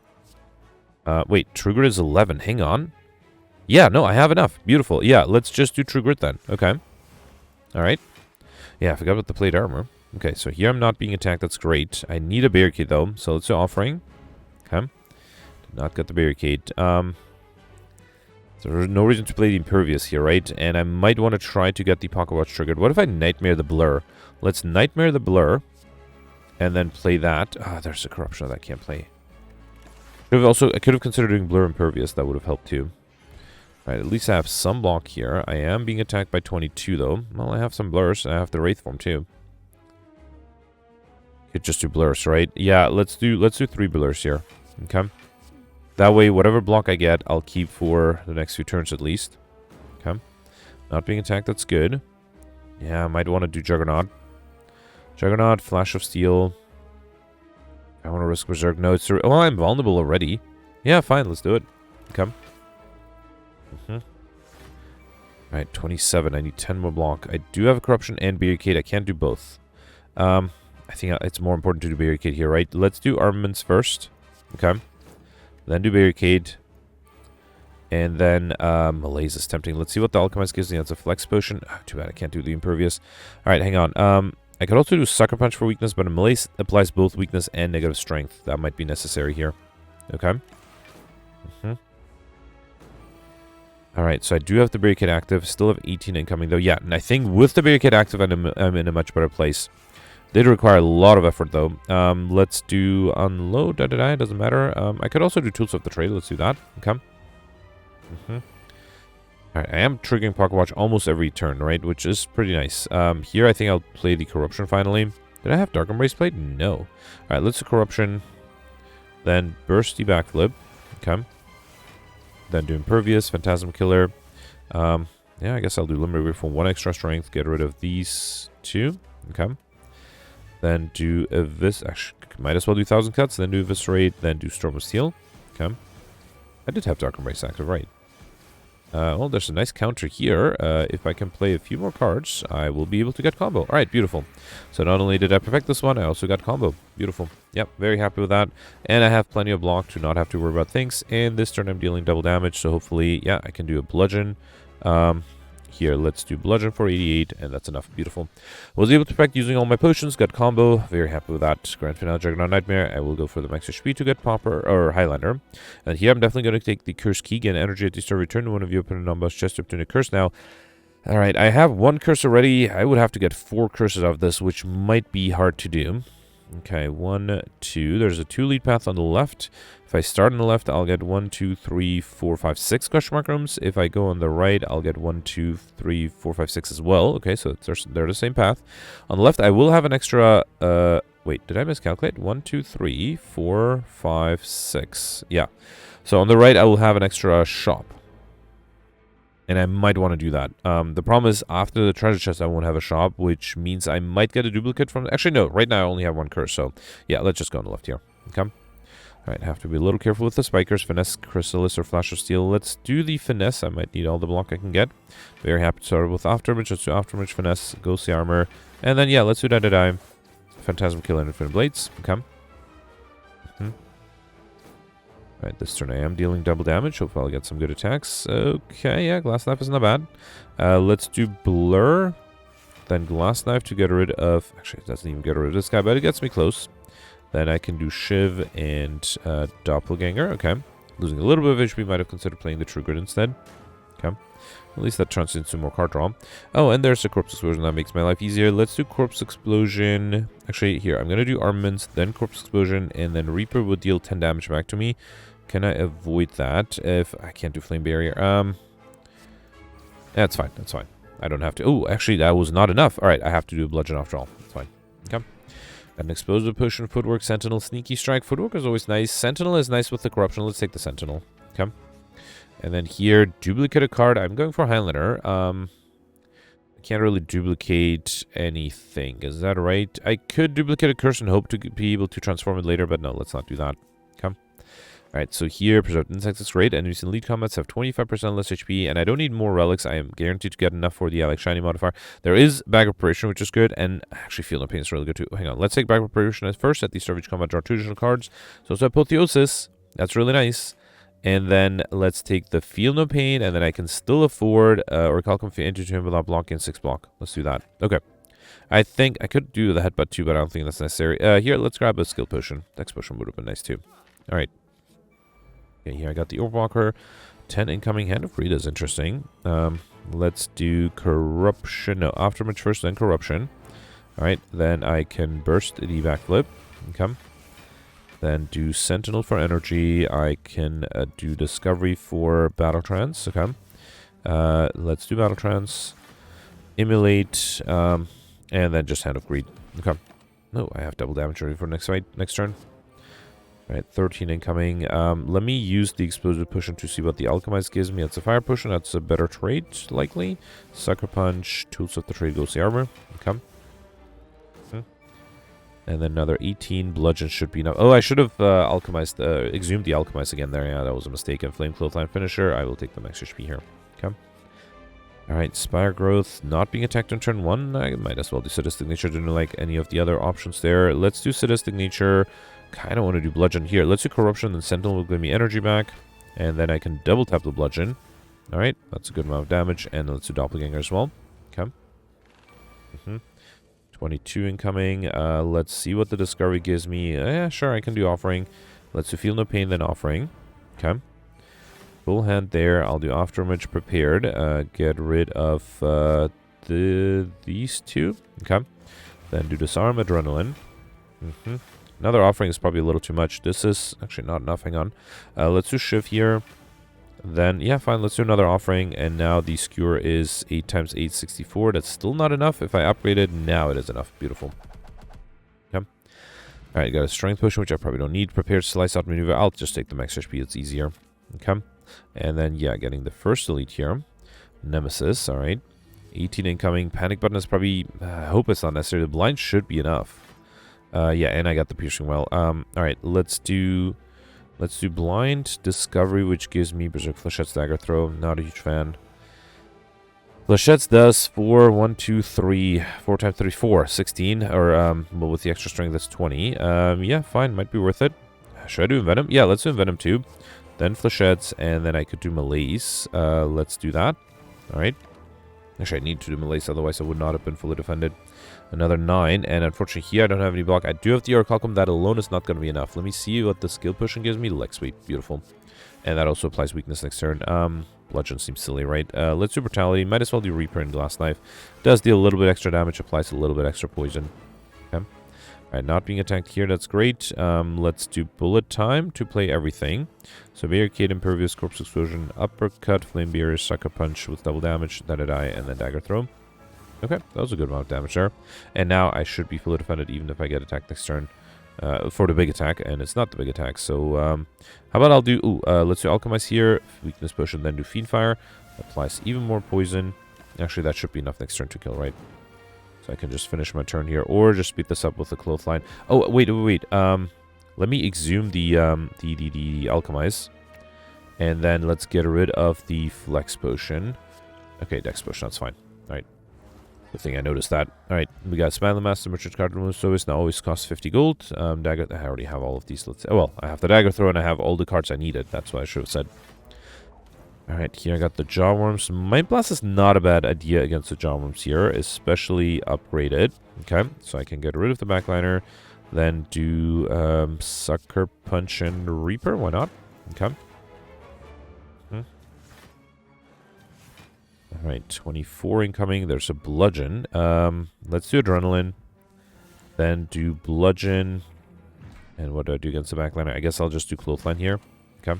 Wait, True Grit is 11. Hang on. Yeah, no, I have enough. Beautiful. Yeah, let's just do True Grit then. Okay. Alright. Yeah, I forgot about the Plate Armor. Okay, so here I'm not being attacked. That's great. I need a Barricade, though. So let's do Offering. Okay. Did not get the Barricade. So there's no reason to play the Impervious here, right? And I might want to try to get the Pocket Watch triggered. What if I Nightmare the Blur? Let's Nightmare the Blur. And then play that. Ah, there's a Corruption that I can't play. I could have considered doing Blur Impervious. That would have helped, too. Alright, at least I have some block here. I am being attacked by 22, though. Well, I have some blurs. I have the Wraith form, too. Could just do blurs, right? Yeah, let's do 3 blurs here. Okay. That way, whatever block I get, I'll keep for the next few turns at least. Okay. Not being attacked, that's good. Yeah, I might want to do Juggernaut. Juggernaut, Flash of Steel. I want to risk Berserk. No, it's... Well, I'm vulnerable already. Yeah, fine, let's do it. Okay. Alright, 27. I need 10 more block. I do have a Corruption and Barricade. I can't do both. I think it's more important to do Barricade here, right? Let's do Armaments first. Okay. Then do Barricade. And then Malaise is tempting. Let's see what the Alchemist gives me. That's a Flex Potion. Oh, too bad I can't do the Impervious. Alright, hang on. I could also do Sucker Punch for weakness, but a Malaise applies both weakness and negative strength. That might be necessary here. Okay. Alright, so I do have the Barricade active. Still have 18 incoming, though. Yeah, and I think with the Barricade active, I'm in a much better place. Did require a lot of effort, though. Let's do Unload. It doesn't matter. I could also do Tools of the Trade. Let's do that. Okay. Alright, I am triggering Pocket Watch almost every turn, right? Which is pretty nice. Here, I think I'll play the Corruption finally. Did I have Dark Embrace played? No. Alright, let's do Corruption. Then Burst the Backflip. Okay. Then do Impervious, Phantasm Killer. Yeah, I guess I'll do Limber for 1 extra strength. Get rid of these 2. Okay. Then do actually, might as well do 1,000 Cuts. Then do Eviscerate. Then do Storm of Steel. Okay. I did have Dark Embrace active, right? Well, there's a nice counter here. If I can play a few more cards, I will be able to get combo. Alright, beautiful. So not only did I perfect this one, I also got combo. Beautiful. Yep, very happy with that. And I have plenty of block to not have to worry about things. And this turn I'm dealing double damage, so hopefully, yeah, I can do a Bludgeon. Here, let's do Bludgeon for 88, and that's enough. Beautiful. Was able to perfect using all my potions, got combo. Very happy with that. Grand Finale, Juggernaut, Nightmare. I will go for the Max HP to get Popper, or Highlander. And here I'm definitely going to take the Curse Key, gain energy at the start of return. One of you open a non-boss chest to obtain a curse. Now, Alright, I have 1 curse already. I would have to get 4 curses out of this, which might be hard to do. Okay, 1, 2. There's a 2 lead path on the left. If I start on the left, I'll get 1, 2, 3, 4, 5, 6 question mark rooms. If I go on the right, I'll get 1, 2, 3, 4, 5, 6 as well. Okay, so they're the same path. On the left, I will have an extra... wait, did I miscalculate? 1, 2, 3, 4, 5, 6. Yeah. So on the right, I will have an extra shop. And I might want to do that. The problem is, after the treasure chest, I won't have a shop, which means I might get a duplicate from... Actually, no. Right now, I only have 1 curse. So, yeah, let's just go on the left here. Okay. Alright, have to be a little careful with the spikers. Finesse, Chrysalis, or Flash of Steel. Let's do the Finesse. I might need all the block I can get. Very happy to start with Aftermatch. Let's do Aftermatch, Finesse, Ghostly Armor. And then, yeah, let's do Die. Phantasm Kill and Infinite Blades. Okay. Alright, this turn I am dealing double damage. Hopefully I'll get some good attacks. Okay, yeah, Glass Knife is not bad. Let's do Blur. Then Glass Knife to get rid of... Actually, it doesn't even get rid of this guy, but it gets me close. Then I can do Shiv and Doppelganger. Okay. Losing a little bit of HP, might have considered playing the True Grit instead. Okay. At least that turns into more card draw. Oh, and there's a Corpse Explosion. That makes my life easier. Let's do Corpse Explosion. Actually, here, I'm going to do Armaments, then Corpse Explosion, and then Reaper would deal 10 damage back to me. Can I avoid that if I can't do Flame Barrier? That's fine. That's fine. I don't have to. Oh, actually, that was not enough. All right, I have to do a Bludgeon after all. That's fine. Okay. Got an Explosive Potion, Footwork, Sentinel, Sneaky Strike. Footwork is always nice. Sentinel is nice with the Corruption. Let's take the Sentinel. Okay. And then here, duplicate a card. I'm going for Highlander. I can't really duplicate anything. Is that right? I could duplicate a curse and hope to be able to transform it later, but no, let's not do that. Okay. Alright, so here, Preserved Insects is great. Enemies in lead combats have 25% less HP, and I don't need more relics. I am guaranteed to get enough for the Alex Shiny modifier. There is Bag of Preparation, which is good, and actually Field of Pain is really good too. Hang on, let's take Bag of Preparation at first. At the start of each combat, draw 2 additional cards. So it's Apotheosis. That's really nice. And then let's take the Feel No Pain, and then I can still afford Orichalcum into him without blocking 6 block. Let's do that. Okay. I think I could do the Headbutt too, but I don't think that's necessary. Here, let's grab a Skill Potion. Dex Potion would have been nice too. Alright. Okay, here I got the Orb Walker. 10 incoming. Hand of Freed is interesting. Let's do Corruption. No, Aftermatch first, then Corruption. Alright, then I can burst the backflip. Okay. Then do Sentinel for energy. I can do Discovery for Battle Trance. Okay. Let's do Battle Trance. Immolate. And then just Hand of Greed. Okay. No, I have double damage ready for next fight, next turn. Alright, 13 incoming. Let me use the Explosive Potion to see what the Alchemize gives me. It's a Fire Potion. That's a better trade, likely. Sucker Punch. Tools of the trade goes the armor. Okay. And then another 18. Bludgeon should be enough. Oh, I should have Alchemized, exhumed the Alchemize again there. Yeah, that was a mistake. And Flame Clothesline Finisher. I will take the max HP here. Okay. Alright, Spire Growth. Not being attacked on turn 1. I might as well do Sadistic Nature. Didn't like any of the other options there. Let's do Sadistic Nature. Kind of want to do Bludgeon here. Let's do Corruption. Then Sentinel will give me energy back. And then I can double tap the Bludgeon. Alright, that's a good amount of damage. And let's do Doppelganger as well. Okay. 22 incoming. Let's see what the Discovery gives me. Yeah, sure, I can do Offering. Let's do Feel No Pain, then Offering. Okay. Full hand there. I'll do Aftermatch Prepared. Get rid of these 2. Okay. Then do Disarm, Adrenaline. Another Offering is probably a little too much. This is actually not enough. Hang on. Let's do Shiv here. Then, yeah, fine. Let's do another Offering. And now the Skewer is 8 times 8, 64. That's still not enough. If I upgrade it, now it is enough. Beautiful. Okay. Alright, got a Strength Potion, which I probably don't need. Prepared Slice Out Maneuver. I'll just take the max HP. It's easier. Okay. And then, yeah, getting the first elite here. Nemesis. Alright. 18 incoming. Panic Button is probably... I hope it's not necessary. The Blind should be enough. Yeah, and I got the Piercing Well. Alright, let's do Blind Discovery, which gives me Berserk Flechette's Dagger Throw. Not a huge fan. Flechette's does 4, 1, 2, 3, 4 times 3, 4, 16. Or, well, with the extra strength, that's 20. Yeah, fine, might be worth it. Should I do Envenom? Yeah, let's do Envenom too. Then Flechette's, and then I could do Malaise. Let's do that. Alright. Actually, I need to do Malaise, otherwise I would not have been fully defended. Another 9, and unfortunately here I don't have any block. I do have the Orichalcum. That alone is not going to be enough. Let me see what the Skill Potion gives me. Leg Sweep. Beautiful. And that also applies weakness next turn. Bludgeon seems silly, right? Let's do Brutality. Might as well do Reaper and Glass Knife. Does deal a little bit extra damage, applies a little bit extra poison. Okay. Alright, not being attacked here, that's great. Let's do Bullet Time to play everything. So Barricade, Impervious, Corpse Explosion, Uppercut, Flame Barrier, Sucker Punch with double damage, then a die, and then Dagger Throw. Okay, that was a good amount of damage there. And now I should be fully defended even if I get attacked next turn. For the big attack, and it's not the big attack. So, how about I'll do... let's do Alchemize here. Weakness Potion, then do Fiend Fire. Applies even more poison. Actually, that should be enough next turn to kill, right? So I can just finish my turn here, or just speed this up with the Clothesline. Oh, wait. Let me exhume the Alchemize. And then let's get rid of the Flex Potion. Okay, Dex Potion, that's fine. Alright. Good thing I noticed that. Alright, we got Spine the Master, Merchant Card Removal Service. Now always costs 50 gold. Dagger, I already have all of these. I have the Dagger Throw and I have all the cards I needed. That's what I should have said. Alright, here I got the Jawworms. Mind Blast is not a bad idea against the Jawworms here, especially upgraded. Okay, so I can get rid of the Backliner, then do Sucker Punch and Reaper. Why not? Okay. Alright, 24 incoming. There's a Bludgeon. Let's do Adrenaline. Then do Bludgeon. And what do I do against the Backliner? I guess I'll just do Clothesline here. Okay.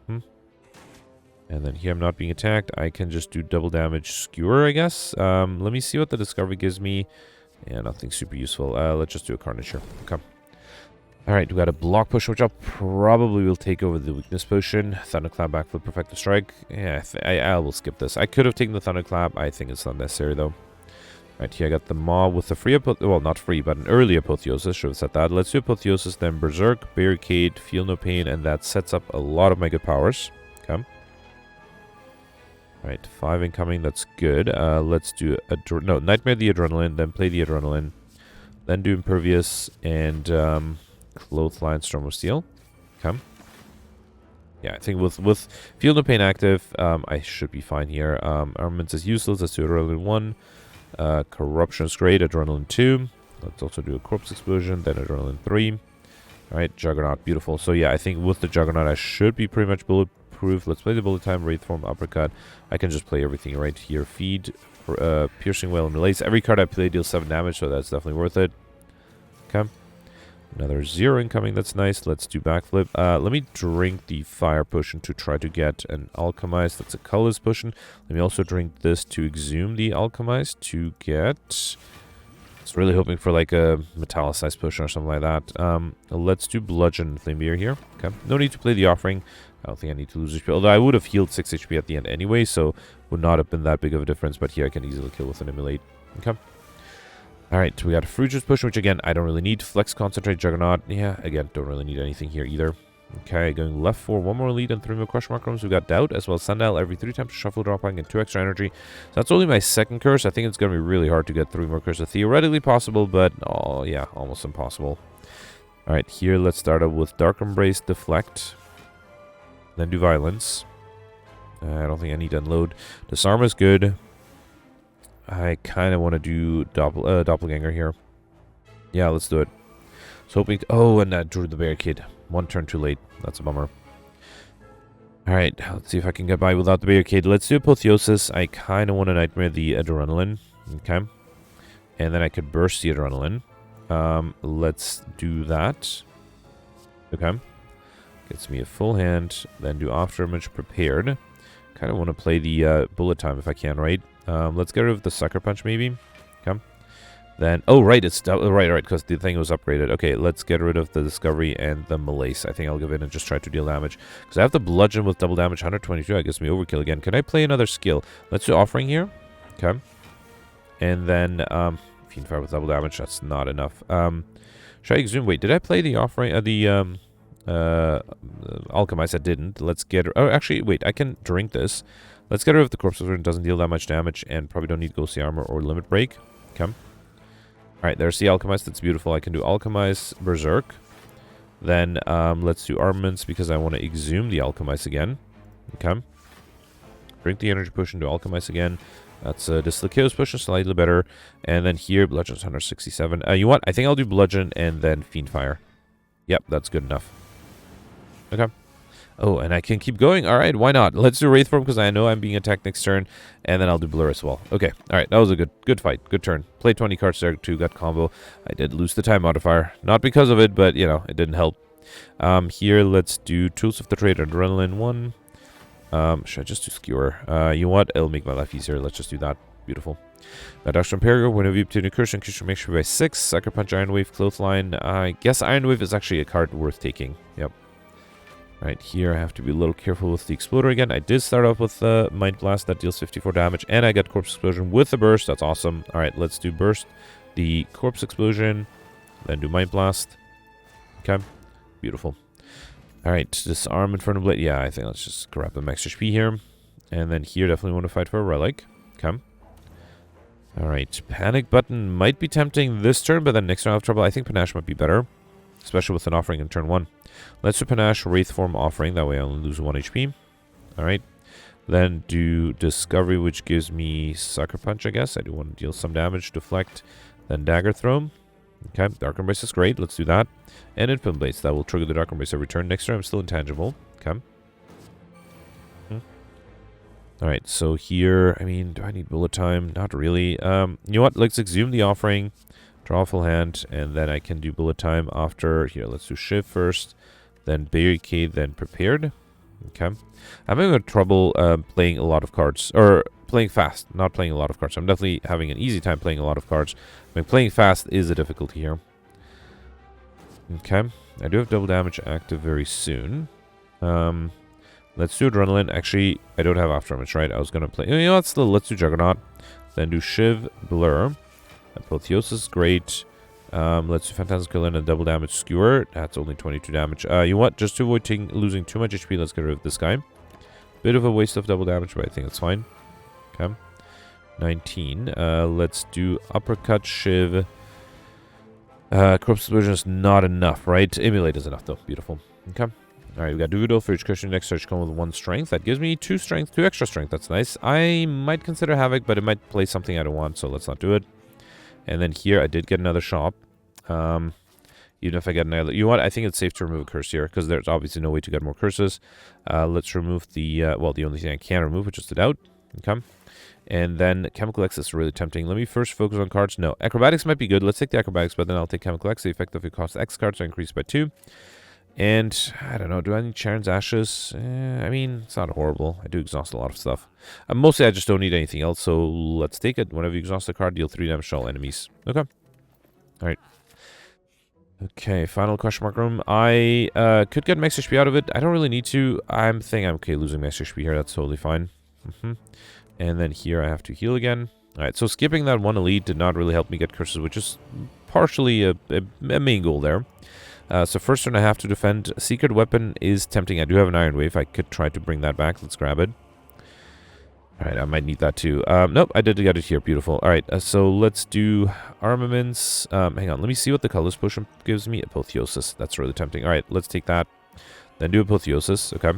And then here I'm not being attacked. I can just do double damage Skewer, I guess. Let me see what the Discovery gives me. Yeah, nothing super useful. Let's just do a Carnage here. Okay. Alright, we got a Block Push, which I'll probably will take over the Weakness Potion. Thunderclap, Backflip, Perfective Strike. Yeah, I will skip this. I could have taken the Thunderclap. I think it's not necessary, though. Alright, here I got the Maw with the free... Well, not free, but an early Apotheosis. Should have said that. Let's do Apotheosis, then Berserk, Barricade, Feel No Pain, and that sets up a lot of my good powers. Okay. Alright, 5 incoming. That's good. Let's do... Nightmare the Adrenaline, then play the Adrenaline. Then do Impervious, and... Clothesline, Storm of Steel. Okay. Yeah, I think with Feel No Pain active, I should be fine here. Armaments is useless. Let's do Adrenaline 1. Corruption is great. Adrenaline 2. Let's also do a Corpse Explosion. Then Adrenaline 3. Alright, Juggernaut. Beautiful. So yeah, I think with the Juggernaut, I should be pretty much bulletproof. Let's play the Bullet Time, Wraith Form, Uppercut. I can just play everything right here. Feed, Piercing Wail, and Release. Every card I play deals 7 damage, so that's definitely worth it. Okay. Another 0 incoming, that's nice. Let's do Backflip. Let me drink the Fire Potion to try to get an Alchemize. That's a Colorless Potion. Let me also drink this to exhume the Alchemize to get... I was really hoping for like a Metallicized Potion or something like that. Let's do Bludgeon Flame Beer here. Okay. No need to play the Offering. I don't think I need to lose HP. Although I would have healed 6 HP at the end anyway, so would not have been that big of a difference. But here I can easily kill with an Immolate. Okay. Alright, we got a Fruitus Potion, which again, I don't really need. Flex, Concentrate, Juggernaut. Yeah, again, don't really need anything here either. Okay, going left for 1 more lead and 3 more Crush Mark Rooms. We got Doubt, as well as Sundial every 3 times to shuffle, drop, and get 2 extra energy. So that's only my 2nd curse. I think it's going to be really hard to get 3 more curses. Theoretically possible, but, oh yeah, almost impossible. Alright, here let's start up with Dark Embrace, Deflect. Then do Violence. I don't think I need to Unload. Disarm is good. I kind of want to do Doppelganger here. Yeah, let's do it. So hoping... Oh, and I drew the Barricade. 1 turn too late. That's a bummer. Alright, let's see if I can get by without the Barricade. Let's do Apotheosis. I kind of want to Nightmare the Adrenaline. Okay. And then I could Burst the Adrenaline. Let's do that. Okay. Gets me a full hand. Then do Afterimage Prepared. Kind of want to play the Bullet Time if I can, right? Let's get rid of the Sucker Punch, maybe. Okay. Then, oh, right, it's right, because the thing was upgraded. Okay, let's get rid of the Discovery and the Malaise. I think I'll give in and just try to deal damage. Because I have the Bludgeon with double damage, 122. I guess me overkill again. Can I play another skill? Let's do Offering here. Okay. And then, Fiend Fire with double damage. That's not enough. Should I exhume? Wait, did I play the Offering, Alchemize? I didn't. Let's get... Oh, actually, wait, I can drink this. Let's get rid of the Corpse Wizard. It doesn't deal that much damage and probably don't need Ghostly Armor or Limit Break. Okay. Alright, there's the Alchemize. That's beautiful. I can do Alchemize, Berserk. Then let's do Armaments because I want to exhume the Alchemize again. Okay. Drink the Energy Potion to Alchemize again. That's this Chaos Potion, slightly better. And then here, Bludgeon's 167. You know what? I think I'll do Bludgeon and then Fiend Fire. Yep, that's good enough. Okay. Oh, and I can keep going. All right, why not? Let's do Wraith Form because I know I'm being attacked next turn, and then I'll do Blur as well. Okay, all right, that was a good fight. Good turn. Played 20 cards there too, got combo. I did lose the time modifier. Not because of it, but, you know, it didn't help. Here, let's do Tools of the Trade, Adrenaline 1. Should I just do Skewer? You know what? It'll make my life easier. Let's just do that. Beautiful. Dr. Imperio, whenever you obtain a curse, increase your make sure by 6. Sucker Punch, Iron Wave, Clothesline. I guess Iron Wave is actually a card worth taking. Yep. Right here, I have to be a little careful with the Exploder again. I did start off with the Mind Blast. That deals 54 damage. And I got Corpse Explosion with the Burst. That's awesome. Alright, let's do Burst. The Corpse Explosion. Then do Mind Blast. Okay. Beautiful. Alright, Disarm Inferno Blade. Yeah, I think let's just grab the max HP here. And then here, definitely want to fight for a Relic. Okay. Alright, Panic Button might be tempting this turn, but then next turn I'll have trouble. I think Panache might be better. Especially with an offering in turn 1. Let's do Panache, Wraith Form Offering. That way I only lose 1 HP. Alright. Then do Discovery, which gives me Sucker Punch, I guess. I do want to deal some damage. Deflect. Then Dagger Throw. Okay. Dark Embrace is great. Let's do that. And Infinite Blades. That will trigger the Dark Embrace every turn. Next turn I'm still intangible. Okay. Alright, so here, I mean, do I need bullet time? Not really. You know what? Let's exhume the offering. Draw a full hand, and then I can do bullet time after. Here, let's do Shiv first, then Barricade, then Prepared. Okay. I'm having trouble playing a lot of cards, or playing fast, not playing a lot of cards. I'm definitely having an easy time playing a lot of cards. I mean, playing fast is a difficulty here. Okay. I do have double damage active very soon. Let's do Adrenaline. Actually, I don't have After Image, right? I was going to play. You know what? Still, let's do Juggernaut. Then do Shiv, Blur. Apotheosis, great. Let's do Phantasm Kill and a double damage Skewer. That's only 22 damage. You know what? Just to avoid losing too much HP, let's get rid of this guy. Bit of a waste of double damage, but I think it's fine. Okay. 19. Let's do Uppercut, Shiv. Corpse Explosion is not enough, right? Emulate is enough, though. Beautiful. Okay. Alright, we got Duvido for each cushion. Next search come with 1 strength. That gives me 2 strength, 2 extra strength. That's nice. I might consider Havoc, but it might play something I don't want, so let's not do it. And then here, I did get another shop. Even if I get another... You know what? I think it's safe to remove a curse here, because there's obviously no way to get more curses. Let's remove the... well, the only thing I can remove, which is the Doubt. Okay. And then Chemical X is really tempting. Let me first focus on cards. No, Acrobatics might be good. Let's take the Acrobatics, but then I'll take Chemical X. The effect of it costs X cards are increased by 2. And, I don't know, do I need Charon's Ashes? I mean, it's not horrible. I do exhaust a lot of stuff. Mostly, I just don't need anything else, so let's take it. Whenever you exhaust a card, deal 3 damage to all enemies. Okay. Alright. Okay, final question mark room. I could get max HP out of it. I don't really need to. I'm okay losing max HP here. That's totally fine. And then here, I have to heal again. Alright, so skipping that 1 elite did not really help me get curses, which is partially a main goal there. So first turn I have to defend. Secret Weapon is tempting. I do have an Iron Wave. I could try to bring that back. Let's grab it. Alright, I might need that too. Nope, I did get it here. Beautiful. Alright, so let's do Armaments. Hang on, let me see what the Colorless Potion gives me. Apotheosis. That's really tempting. Alright, let's take that. Then do Apotheosis. Okay.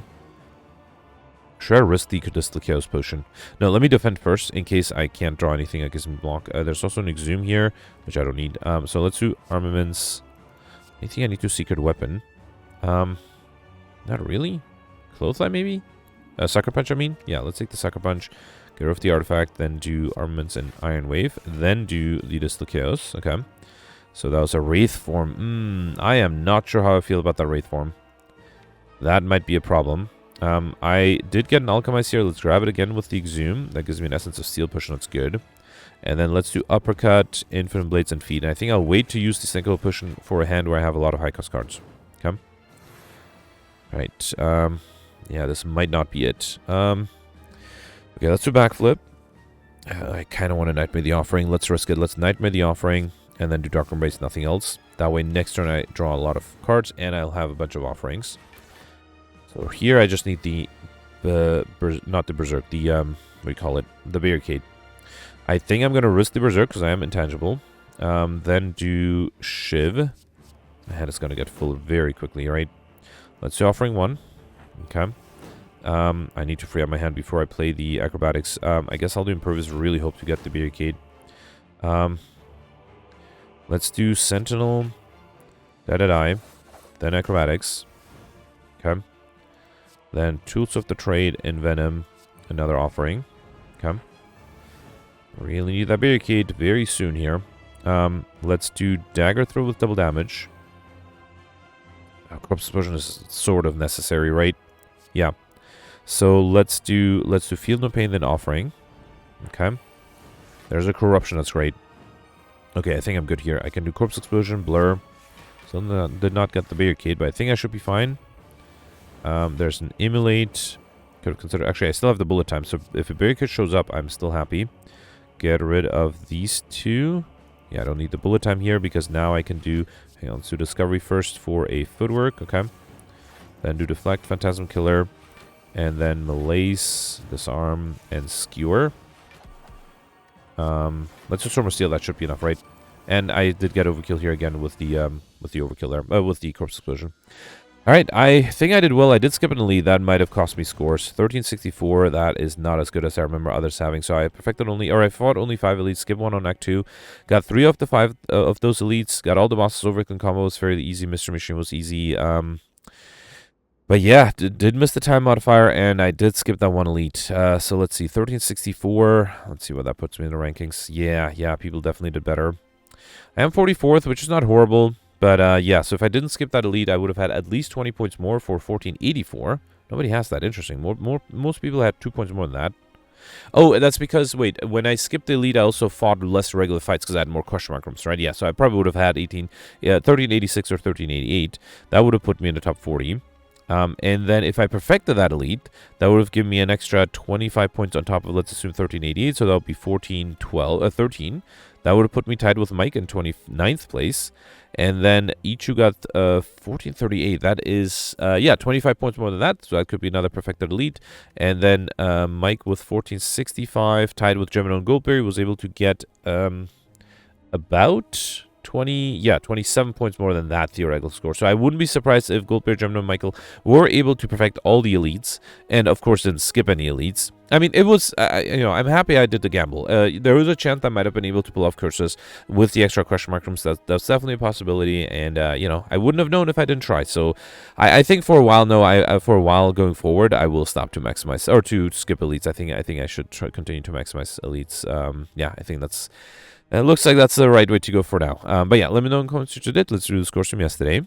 Should I risk the Cadistal Chaos Potion? No, let me defend first in case I can't draw anything that gives me block. There's also an Exhume here, which I don't need. So let's do Armaments. I think I need to Secret Weapon. Not really. Clothesline, maybe? Sucker Punch, I mean? Yeah, let's take the Sucker Punch. Get rid of the Artifact. Then do Armaments and Iron Wave. Then do the Distal Chaos. Okay. So that was a Wraith Form. I am not sure how I feel about that Wraith Form. That might be a problem. I did get an Alchemize here. Let's grab it again with the Exhume. That gives me an Essence of Steel Potion. That's good. And then let's do Uppercut, Infinite Blades, and Feet. And I think I'll wait to use the Single Potion for a hand where I have a lot of high-cost cards. Okay. Right. Yeah, this might not be it. Okay, let's do Backflip. I kind of want to Nightmare the Offering. Let's risk it. Let's Nightmare the Offering, and then do Dark Embrace, nothing else. That way, next turn I draw a lot of cards, and I'll have a bunch of offerings. So here I just need the... not the Berserk. The, what do you call it? The Barricade. I think I'm going to risk the Berserk because I am intangible. Then do Shiv. My head is going to get full very quickly, right? Let's do Offering 1. Okay. I need to free up my hand before I play the Acrobatics. I guess I'll do Impervious. Really hope to get the Barricade. Let's do Sentinel. Then Acrobatics. Okay. Then Tools of the Trade and Venom, another offering. Okay. Really need that Barricade very soon here. Let's do Dagger Throw with double damage. Corpse Explosion is sort of necessary, right? Yeah. So let's do Feel No Pain, then Offering. Okay. There's a Corruption, that's great. Okay, I think I'm good here. I can do Corpse Explosion, Blur. So did not get the Barricade, but I think I should be fine. There's an Immolate. Could consider. Actually, I still have the bullet time, so if a Barricade shows up, I'm still happy. Get rid of these two. Yeah, I don't need the bullet time here because now I can do. Hang on, let's do Discovery first for a Footwork. Okay. Then do Deflect, Phantasm Killer, and then Malaise, Disarm, and Skewer. Let's just Storm Steel. That should be enough, right? And I did get overkill here again with the overkill there, with the Corpse Explosion. All right, I think I did well. I did skip an elite. That might have cost me scores. 1364. That is not as good as I remember others having. So I perfected only, or I fought only 5 elites. Skipped one on Act 2. Got 3 of the 5 of those elites. Got all the bosses over. Combo was fairly easy. Mystery Machine was easy. But yeah, did miss the time modifier, and I did skip that one elite. So let's see, 1364. Let's see what that puts me in the rankings. Yeah, people definitely did better. I am 44th, which is not horrible. But yeah, so if I didn't skip that elite, I would have had at least 20 points more for 1484. Nobody has that. Interesting. Most people had 2 points more than that. Oh, that's because, wait, when I skipped the elite, I also fought less regular fights because I had more question mark rooms, right? Yeah, so I probably would have had 1386 or 1388. That would have put me in the top 40. And then if I perfected that elite, that would have given me an extra 25 points on top of, let's assume, 1388. So that would be 13. That would have put me tied with Mike in 29th place. And then Ichu got 1438. That is, yeah, 25 points more than that. So that could be another perfected elite. And then Mike with 1465, tied with Gemino and Goldberry, was able to get about 27 points more than that theoretical score. So I wouldn't be surprised if Goldberry, Gemino, and Michael were able to perfect all the elites, and of course didn't skip any elites. I mean, it was, I'm happy I did the gamble. There was a chance I might have been able to pull off curses with the extra question mark rooms. That's definitely a possibility, and, I wouldn't have known if I didn't try. So I think for a while, for a while going forward, I will stop to maximize, or to skip elites. I think I should continue to maximize elites. Yeah, I think that's... It looks like that's the right way to go for now. But yeah, let me know in the comments what you did. Let's do the scores from yesterday.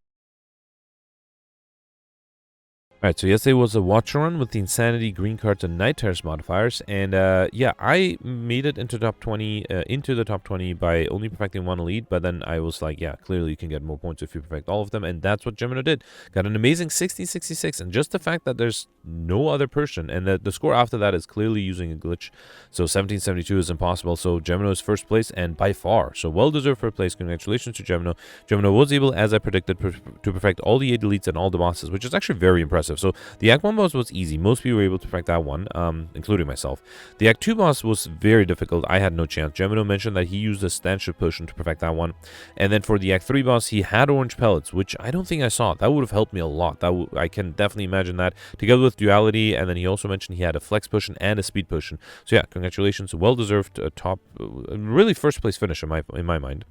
Alright, so yesterday was a watch run with the Insanity, Green Cards, and Night Terrors modifiers, and yeah, I made it into the top 20 by only perfecting one elite, but then I was like, yeah, clearly you can get more points if you perfect all of them, and that's what Gemino did. Got an amazing 1666, and just the fact that there's no other person, and the score after that is clearly using a glitch, so 1772 is impossible, so Gemino is first place, and by far, so well-deserved first place. Congratulations to Gemino. Gemino was able, as I predicted, to perfect all the 8 elites and all the bosses, which is actually very impressive. So the Act 1 boss was easy. Most people were able to perfect that one, including myself. The Act 2 boss was very difficult. I had no chance. Gemino mentioned that he used a Stanship Potion to perfect that one. And then for the Act 3 boss, he had Orange Pellets, which I don't think I saw. That would have helped me a lot. I can definitely imagine that, together with Duality. And then he also mentioned he had a Flex Potion and a Speed Potion. So yeah, congratulations. Well-deserved top, really first place finish in my mind.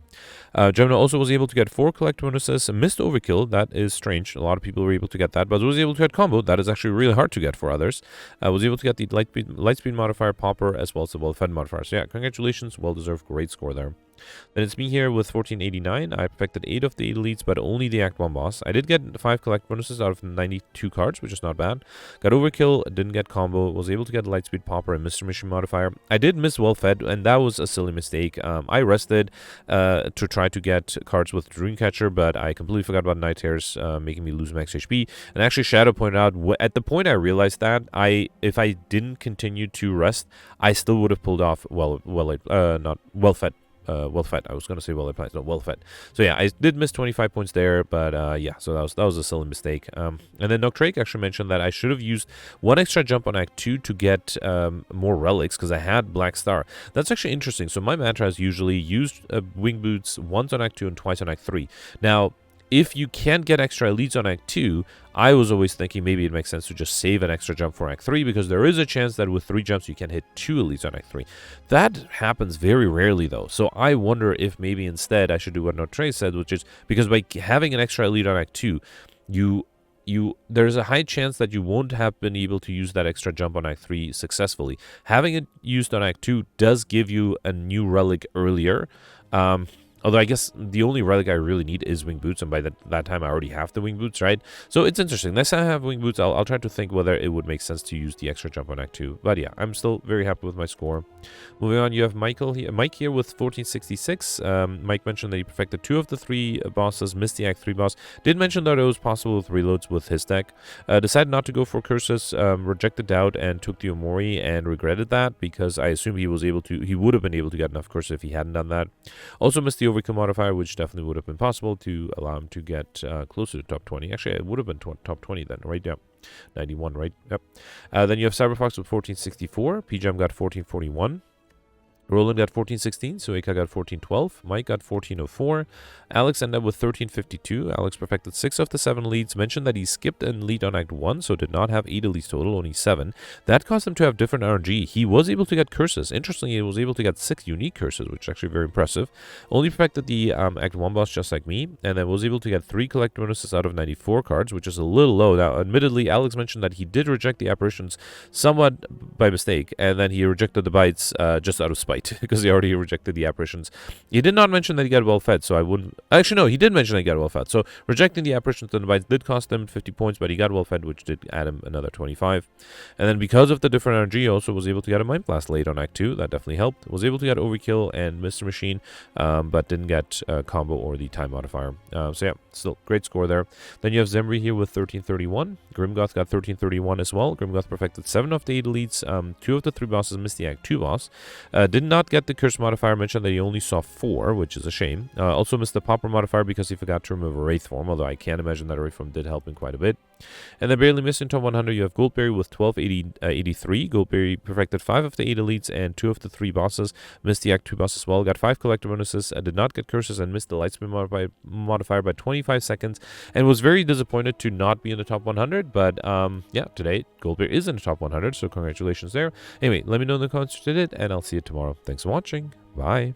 Gemino also was able to get 4 collect bonuses, missed Overkill. That is strange. A lot of people were able to get that, but was able to get combo. That is actually really hard to get for others. Was able to get the Lightspeed modifier, Popper, as well as the Well-Fed modifier. So yeah, congratulations. Well-deserved. Great score there. Then it's me here with 1489. I perfected 8 of the 8 elites, but only the Act 1 boss. I did get 5 collect bonuses out of 92 cards, which is not bad. Got Overkill, didn't get combo, was able to get Lightspeed Popper and Mr. Mission modifier. I did miss Well-Fed, and that was a silly mistake. I rested to try to get cards with Dreamcatcher, but I completely forgot about Night Terrors, making me lose max HP. And actually, Shadow pointed out, at the point I realized that, if I didn't continue to rest, I still would have pulled off not Well-Fed. Well-Fed. I was going to say well-applied, not well-fed. So yeah, I did miss 25 points there, but yeah, so that was a silly mistake. And then Noctrake actually mentioned that I should have used 1 extra jump on Act 2 to get more relics, because I had Black Star. That's actually interesting. So my mantra has usually used Wing Boots once on Act 2 and twice on Act 3. Now, if you can't get extra elites on Act 2, I was always thinking maybe it makes sense to just save an extra jump for Act 3, because there is a chance that with 3 jumps you can hit 2 elites on Act 3. That happens very rarely though, so I wonder if maybe instead I should do what Notre said, which is, because by having an extra elite on Act 2, you there's a high chance that you won't have been able to use that extra jump on Act 3 successfully. Having it used on Act 2 does give you a new relic earlier. Although I guess the only relic I really need is wing boots, and by that time I already have the wing boots, right? So it's interesting. Next time I have wing boots, I'll try to think whether it would make sense to use the extra jump on Act 2. But yeah, I'm still very happy with my score. Moving on, you have Mike here with 1466. Mike mentioned that he perfected 2 of the 3 bosses, missed the Act 3 boss. Did mention that it was possible with reloads with his deck. Decided not to go for curses, rejected doubt, and took the Omori, and regretted that because I assume he would have been able to get enough curses if he hadn't done that. Also missed the overkill modifier, which definitely would have been possible to allow him to get closer to top 20. Actually, it would have been top 20 then, right? Yeah. 91, right? Yep. Then you have Cyberfox with 1464. PJam got 1441. Roland got 1416, Sueka got 1412, Mike got 1404, Alex ended up with 1352. Alex perfected 6 of the 7 leads, mentioned that he skipped a lead on Act 1, so did not have 8 leads total, only 7. That caused him to have different RNG. He was able to get curses. Interestingly, he was able to get 6 unique curses, which is actually very impressive. Only perfected the Act 1 boss just like me, and then was able to get 3 collect bonuses out of 94 cards, which is a little low. Now, admittedly, Alex mentioned that he did reject the apparitions somewhat by mistake, and then he rejected the bites just out of spite. Because he already rejected the apparitions. He did not mention that he got well fed, so I wouldn't. Actually, no, he did mention that he got well fed. So rejecting the apparitions and the bites did cost him 50 points, but he got well fed, which did add him another 25. And then because of the different energy, he also was able to get a Mind Blast late on Act 2. That definitely helped. Was able to get Overkill and Mr. Machine, but didn't get combo or the time modifier. So yeah, still great score there. Then you have Zemri here with 1331. Grimgoth got 1331 as well. Grimgoth perfected 7 of the 8 elites. 2 of the 3 bosses missed the Act 2 boss. Did not get the curse modifier, mentioned that he only saw 4, which is a shame. Also missed the popper modifier because he forgot to remove a wraith form, although I can imagine that a wraith form did help him quite a bit. And then barely missing top 100, you have Goldberry with 1283. Goldberry perfected 5 of the 8 elites and 2 of the 3 bosses. Missed the Act 2 boss as well. Got 5 collector bonuses. Did not get curses and missed the lightspeed modifier by 25 seconds. And was very disappointed to not be in the top 100. But yeah, today Goldberry is in the top 100, so congratulations there. Anyway, let me know in the comments if you did it, and I'll see you tomorrow. Thanks for watching. Bye.